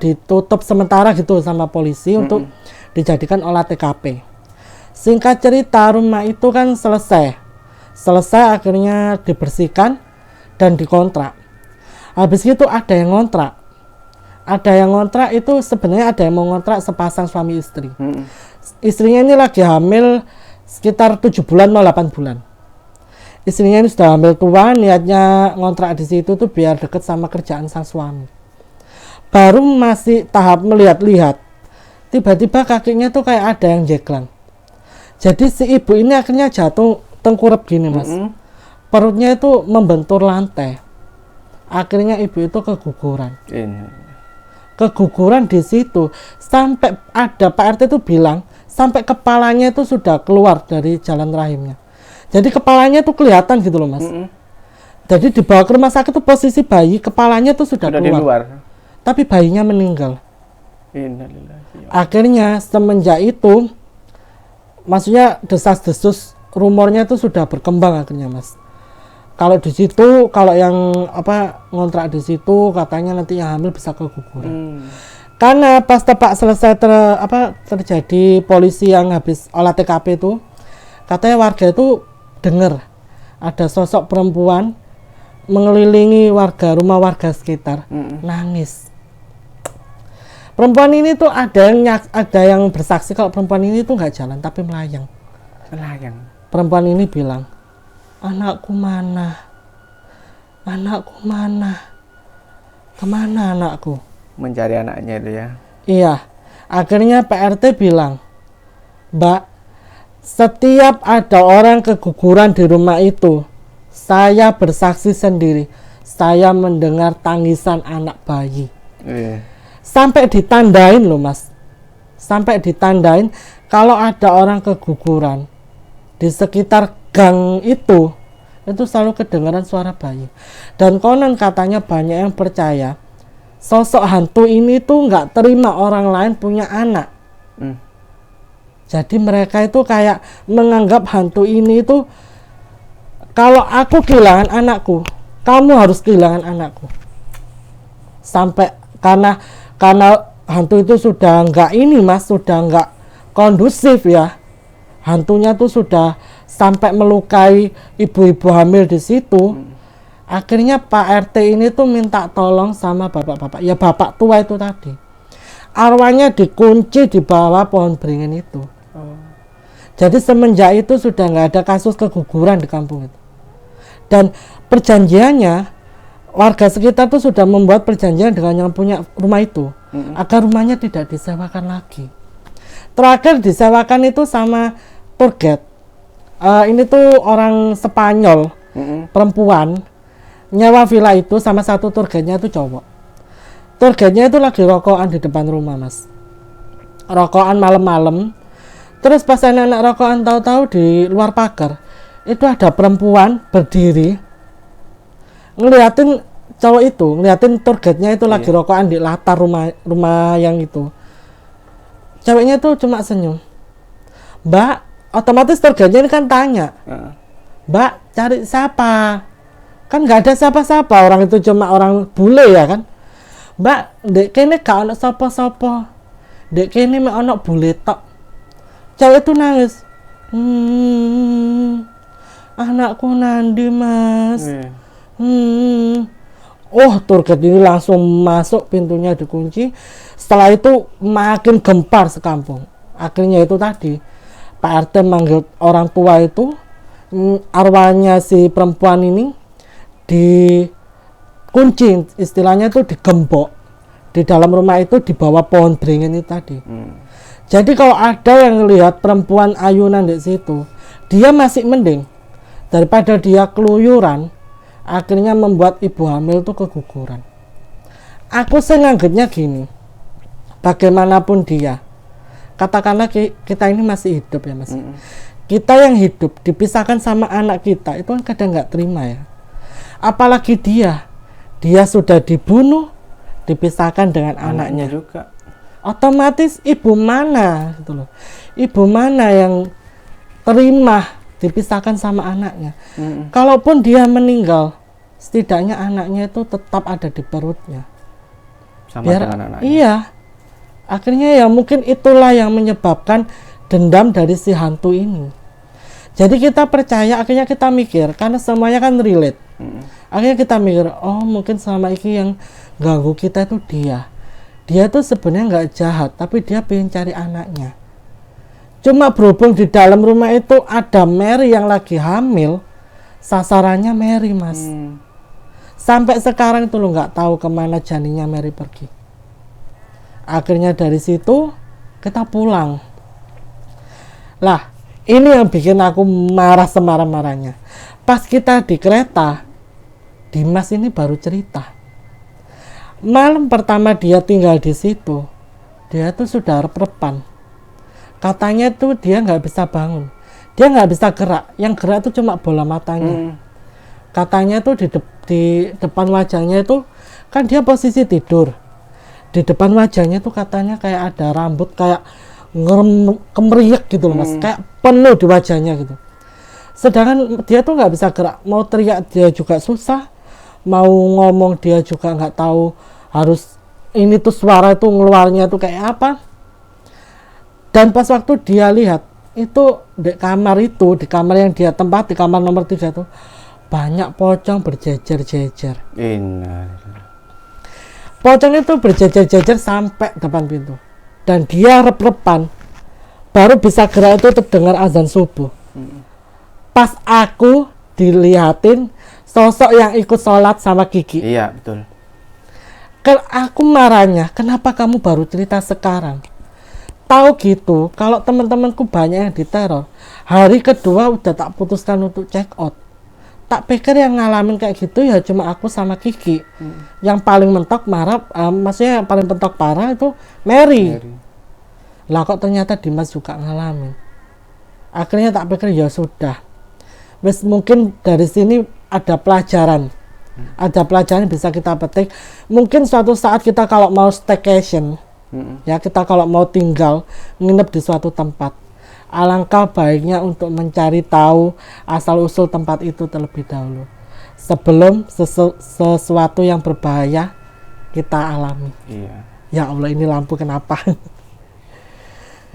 ditutup sementara gitu sama polisi untuk dijadikan olah TKP. Singkat cerita, rumah itu kan selesai akhirnya dibersihkan dan dikontrak. Habis itu ada yang ngontrak itu sebenarnya ada yang mau ngontrak sepasang suami istri. Istrinya ini lagi hamil sekitar 7 bulan mau 8 bulan. Istrinya ini sudah hamil tua, niatnya ngontrak di situ tuh biar deket sama kerjaan sang suami. Baru masih tahap melihat-lihat, tiba-tiba kakinya tuh kayak ada yang jeglang. Jadi si ibu ini akhirnya jatuh tengkurap gini mas. Perutnya itu membentur lantai. Akhirnya ibu itu keguguran. Keguguran di situ sampai ada Pak RT itu bilang sampai kepalanya itu sudah keluar dari jalan rahimnya. Jadi kepalanya tuh kelihatan gitu loh mas. Jadi dibawa ke rumah sakit tuh posisi bayi kepalanya tuh sudah keluar. Tapi bayinya meninggal. Akhirnya semenjak itu, maksudnya desas-desus rumornya itu sudah berkembang akhirnya mas. Kalau di situ, kalau yang ngontrak di situ katanya nanti yang hamil bisa keguguran. Karena pas tepat selesai terjadi polisi yang habis olah TKP itu, katanya warga itu dengar ada sosok perempuan mengelilingi rumah warga sekitar, nangis. Perempuan ini tuh ada yang bersaksi kalau perempuan ini tuh nggak jalan tapi melayang. Perempuan ini bilang, anakku mana? Kemana anakku? Mencari anaknya itu ya. Iya. Akhirnya Pak RT bilang, Mbak, setiap ada orang keguguran di rumah itu, saya bersaksi sendiri, saya mendengar tangisan anak bayi. Sampai ditandain loh mas, sampai ditandain kalau ada orang keguguran di sekitar gang itu selalu kedengaran suara bayi. Dan konon katanya banyak yang percaya sosok hantu ini tuh nggak terima orang lain punya anak. Jadi mereka itu kayak menganggap hantu ini tuh, kalau aku kehilangan anakku, kamu harus kehilangan anakku. Sampai karena hantu itu sudah nggak sudah nggak kondusif ya. Hantunya tuh sudah sampai melukai ibu-ibu hamil di situ. Akhirnya Pak RT ini tuh minta tolong sama bapak-bapak, ya bapak tua itu tadi. Arwahnya dikunci di bawah pohon beringin itu. Jadi semenjak itu sudah nggak ada kasus keguguran di kampung itu. Dan perjanjiannya, warga sekitar tuh sudah membuat perjanjian dengan yang punya rumah itu, agar rumahnya tidak disewakan lagi. Terakhir disewakan itu sama tour guide. Ini tuh orang Spanyol, perempuan, nyewa villa itu sama satu tour guide-nya itu cowok. Tour guide-nya itu lagi rokokan di depan rumah, Mas. Rokokan malam-malam. Terus pas anak-anak rokokan tahu-tahu di luar pagar, itu ada perempuan berdiri, ngeliatin cowok itu, ngeliatin tour guide-nya itu lagi rokokan di latar rumah yang itu. Ceweknya tuh cuma senyum. Mbak, otomatis tour guide-nya ini kan tanya, Mbak, cari siapa? Kan nggak ada siapa-siapa, orang itu cuma orang bule ya kan. Mbak, dek kene gak ono sapa-sapa. Dek kene mek ono bule tok. Cewek itu nangis. Anakku Nandi, Mas. Oh, tour guide ini langsung masuk, pintunya dikunci. Setelah itu makin gempar sekampung. Akhirnya itu tadi Pak RT manggil orang tua itu, arwahnya si perempuan ini dikunci, istilahnya itu digembok di dalam rumah itu di bawah pohon beringin itu tadi. Jadi kalau ada yang lihat perempuan ayunan di situ, dia masih mending daripada dia keluyuran, akhirnya membuat ibu hamil itu keguguran. Aku senganggapnya gini, bagaimanapun dia, katakanlah kita ini masih hidup ya Mas. Kita yang hidup dipisahkan sama anak kita, itu kan kadang nggak terima ya. Apalagi dia sudah dibunuh, dipisahkan dengan anaknya juga. Otomatis ibu mana gitu loh. Ibu mana yang terima dipisahkan sama anaknya. Kalaupun dia meninggal, setidaknya anaknya itu tetap ada di perutnya. Sama dengan anaknya. Iya. Akhirnya ya mungkin itulah yang menyebabkan dendam dari si hantu ini. Jadi kita percaya, akhirnya kita mikir, karena semuanya kan relate. Akhirnya kita mikir, oh mungkin selama ini yang ganggu kita itu dia. Dia tuh sebenarnya nggak jahat, tapi dia pengen cari anaknya. Cuma berhubung di dalam rumah itu ada Mary yang lagi hamil, sasarannya Mary, Mas. Sampai sekarang itu lo nggak tahu kemana janinnya Mary pergi. Akhirnya dari situ kita pulang. Lah, ini yang bikin aku marah semarah-marahnya. Pas kita di kereta, Dimas ini baru cerita. Malam pertama dia tinggal di situ, dia tuh sudah rep-repan. Katanya tuh dia nggak bisa bangun, dia nggak bisa gerak. Yang gerak tuh cuma bola matanya. Katanya tuh di depan wajahnya itu kan dia posisi tidur. Di depan wajahnya tuh katanya kayak ada rambut kayak kemeriak gitu loh Mas, kayak penuh di wajahnya gitu. Sedangkan dia tuh nggak bisa gerak, mau teriak dia juga susah, mau ngomong dia juga nggak tahu harus ini tuh suara tuh ngeluarnya tuh kayak apa. Dan pas waktu dia lihat itu di kamar yang dia tempat, di kamar nomor 3 tuh banyak pocong berjejer-jejer. Pocong itu berjejer-jejer sampai depan pintu, dan dia rep-repan baru bisa gerak itu terdengar azan subuh. Pas aku dilihatin sosok yang ikut sholat sama Kiki. Iya betul. Aku marahnya, kenapa kamu baru cerita sekarang? Tahu gitu, kalau teman-temanku banyak yang diteror, hari kedua udah tak putuskan untuk check out. Tak pikir yang ngalamin kayak gitu ya cuma aku sama Kiki. Yang paling mentok marah, maksudnya yang paling mentok parah itu Mary. Lah kok ternyata Dimas juga ngalamin. Akhirnya tak pikir ya sudah. Wes mungkin dari sini ada pelajaran. Ada pelajaran bisa kita petik. Mungkin suatu saat kita kalau mau staycation, ya kita kalau mau tinggal nginep di suatu tempat, alangkah baiknya untuk mencari tahu asal usul tempat itu terlebih dahulu sebelum sesuatu yang berbahaya kita alami. Ya Allah, ini lampu kenapa?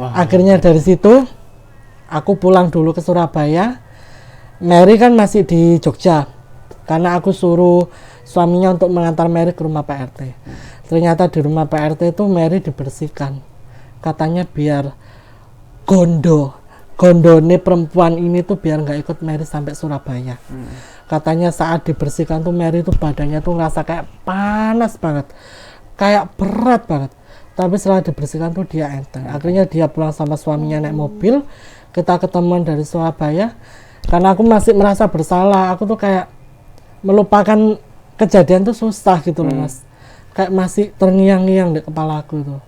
Akhirnya dari situ aku pulang dulu ke Surabaya. Mary kan masih di Jogja. karena aku suruh suaminya untuk mengantar Mary ke rumah Pak RT. Ternyata di rumah Pak RT itu Mary dibersihkan, katanya biar gondone perempuan ini tuh biar nggak ikut Mary sampai Surabaya. Katanya saat dibersihkan tuh Mary tuh badannya tuh ngerasa kayak panas banget, kayak berat banget. Tapi setelah dibersihkan tuh dia enteng. Akhirnya dia pulang sama suaminya naik mobil. Kita ketemuan dari Surabaya. Karena aku masih merasa bersalah. Aku tuh kayak melupakan kejadian tuh susah gitu loh, Mas. Kayak masih terngiang-ngiang di kepala aku tuh.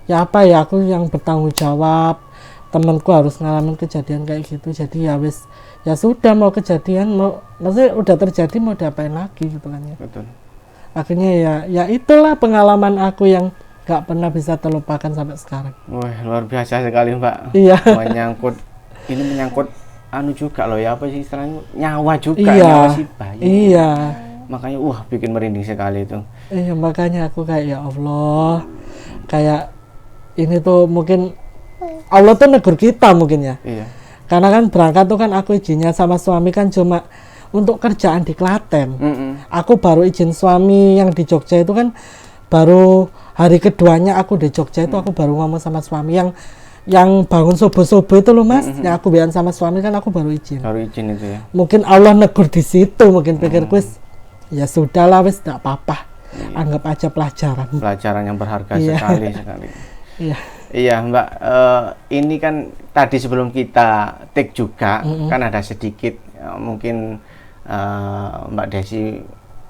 Ya apa ya, aku yang bertanggung jawab. Temanku harus ngalamin kejadian kayak gitu. Jadi ya wis, ya sudah, mau kejadian, maksudnya udah terjadi, mau diapain lagi gitu kan ya. Betul. Akhirnya ya itulah pengalaman aku yang gak pernah bisa terlupakan sampai sekarang. Wah, luar biasa sekali, Mbak. Iya. Menyangkut anu juga loh ya, apa sih istilahnya, nyawa juga, Iya. nyawa si bayi. Iya. Makanya bikin merinding sekali itu. Iya, makanya aku kayak ya Allah, kayak ini tuh mungkin Allah tuh negur kita mungkin ya. Iya. Karena kan berangkat tuh kan aku izinnya sama suami kan cuma untuk kerjaan di Klaten. Aku baru izin suami yang di Jogja itu kan baru hari keduanya aku di Jogja itu aku baru ngomong sama suami yang bangun subuh-subuh itu loh, Mas. Yang aku bilang sama suami kan aku baru izin. Baru izin itu ya. Mungkin Allah negur di situ, mungkin pikirku ya sudahlah wis, tidak apa-apa. Anggap aja pelajaran. Pelajaran yang berharga Iya. sekali. Iya. Iya, Mbak. Ini kan tadi sebelum kita take juga kan ada sedikit mungkin Mbak Desi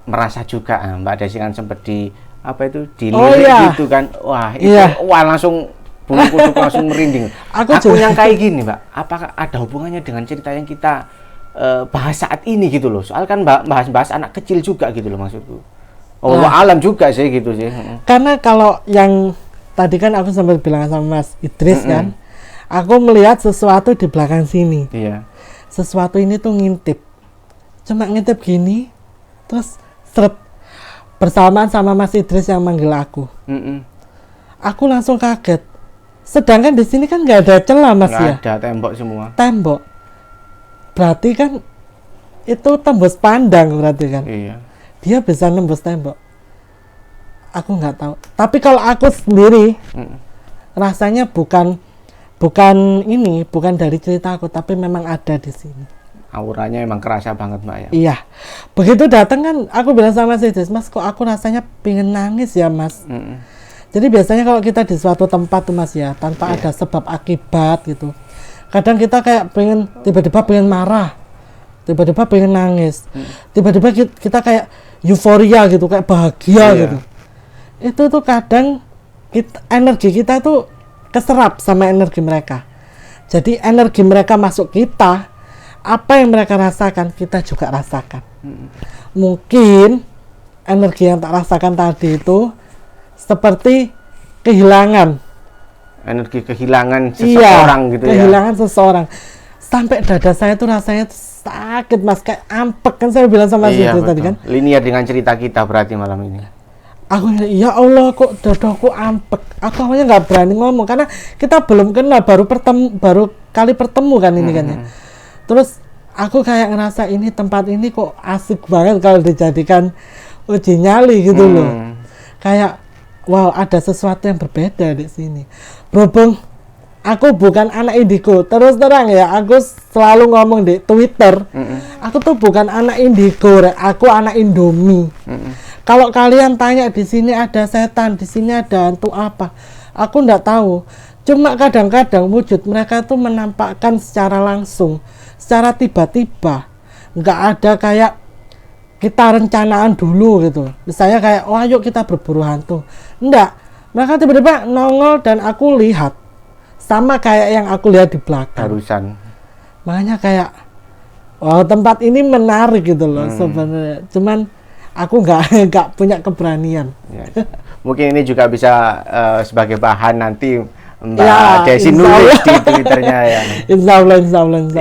merasa juga, Mbak Desi kan sempat dilirik gitu kan. Wah, itu langsung bulu kuduk langsung merinding. Aku yang kayak gini, Mbak. Apakah ada hubungannya dengan cerita yang kita bahas saat ini gitu loh? Soal kan bahas anak kecil juga gitu loh maksudku. Alam juga sih gitu sih. Karena kalau yang tadi kan aku sempat bilang sama Mas Idris kan, aku melihat sesuatu di belakang sini. Iya. Sesuatu ini tuh ngintip. Cuma ngintip gini, terus seret bersamaan sama Mas Idris yang manggil aku. Aku langsung kaget. Sedangkan di sini kan nggak ada celah, Mas. Nggak ada, tembok semua. Tembok. Berarti kan itu tembus pandang berarti kan. Iya. Dia bisa nembus tembok. Aku nggak tahu. Tapi kalau aku sendiri rasanya bukan dari cerita aku, tapi memang ada di sini. Auranya emang kerasa banget, Mbak ya. Iya. Begitu datang kan aku bilang sama si Mas, kok aku rasanya pengen nangis ya, Mas. Jadi biasanya kalau kita di suatu tempat tuh, Mas ya, tanpa ada sebab akibat gitu. Kadang kita kayak tiba-tiba pengen marah. Tiba-tiba pengen nangis. Tiba-tiba kita kayak euforia gitu, kayak bahagia gitu. Itu tuh kadang energi kita tuh keserap sama energi mereka. Jadi energi mereka masuk kita, apa yang mereka rasakan kita juga rasakan. Mungkin energi yang tak rasakan tadi itu seperti kehilangan. Energi kehilangan seseorang gitu ya. Kehilangan seseorang. Sampai dada saya tuh rasanya sakit, Mas, kayak ampek kan saya bilang sama si itu tadi kan. Linear dengan cerita kita berarti malam ini. Aku ya Allah, kok dadaku ampek. Aku awalnya nggak berani ngomong karena kita belum kenal, baru kali bertemu kan ini kan ya. Terus aku kayak ngerasa ini tempat ini kok asik banget kalau dijadikan uji nyali gitu loh. Kayak wow, ada sesuatu yang berbeda di sini. Berhubung aku bukan anak indigo, terus terang ya, aku selalu ngomong di Twitter, aku tuh bukan anak indigo, aku anak Indomie. Kalau kalian tanya di sini ada setan, di sini ada hantu apa, aku nggak tahu. Cuma kadang-kadang wujud mereka tuh menampakkan secara langsung, secara tiba-tiba, nggak ada kayak kita rencanaan dulu gitu. Misalnya kayak, oh ayo kita berburu hantu. Enggak, mereka tiba-tiba nongol dan aku lihat. Sama kayak yang aku lihat di belakang. Barusan. Makanya kayak, wow, tempat ini menarik gitu loh sebenarnya. Cuman aku nggak punya keberanian. Ya. Mungkin ini juga bisa sebagai bahan nanti Mbak Desi nulis di Twitternya ya. Insya Allah.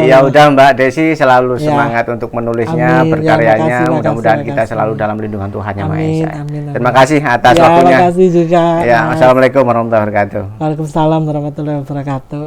Ya udah, Mbak Desi selalu semangat untuk menulisnya, berkaryanya. Mudah-mudahan kita selalu dalam lindungan Tuhan Yang Maha Esa. Terima kasih atas waktunya. Terima kasih juga. Ya, Assalamualaikum warahmatullahi wabarakatuh. Waalaikumsalam warahmatullahi wabarakatuh.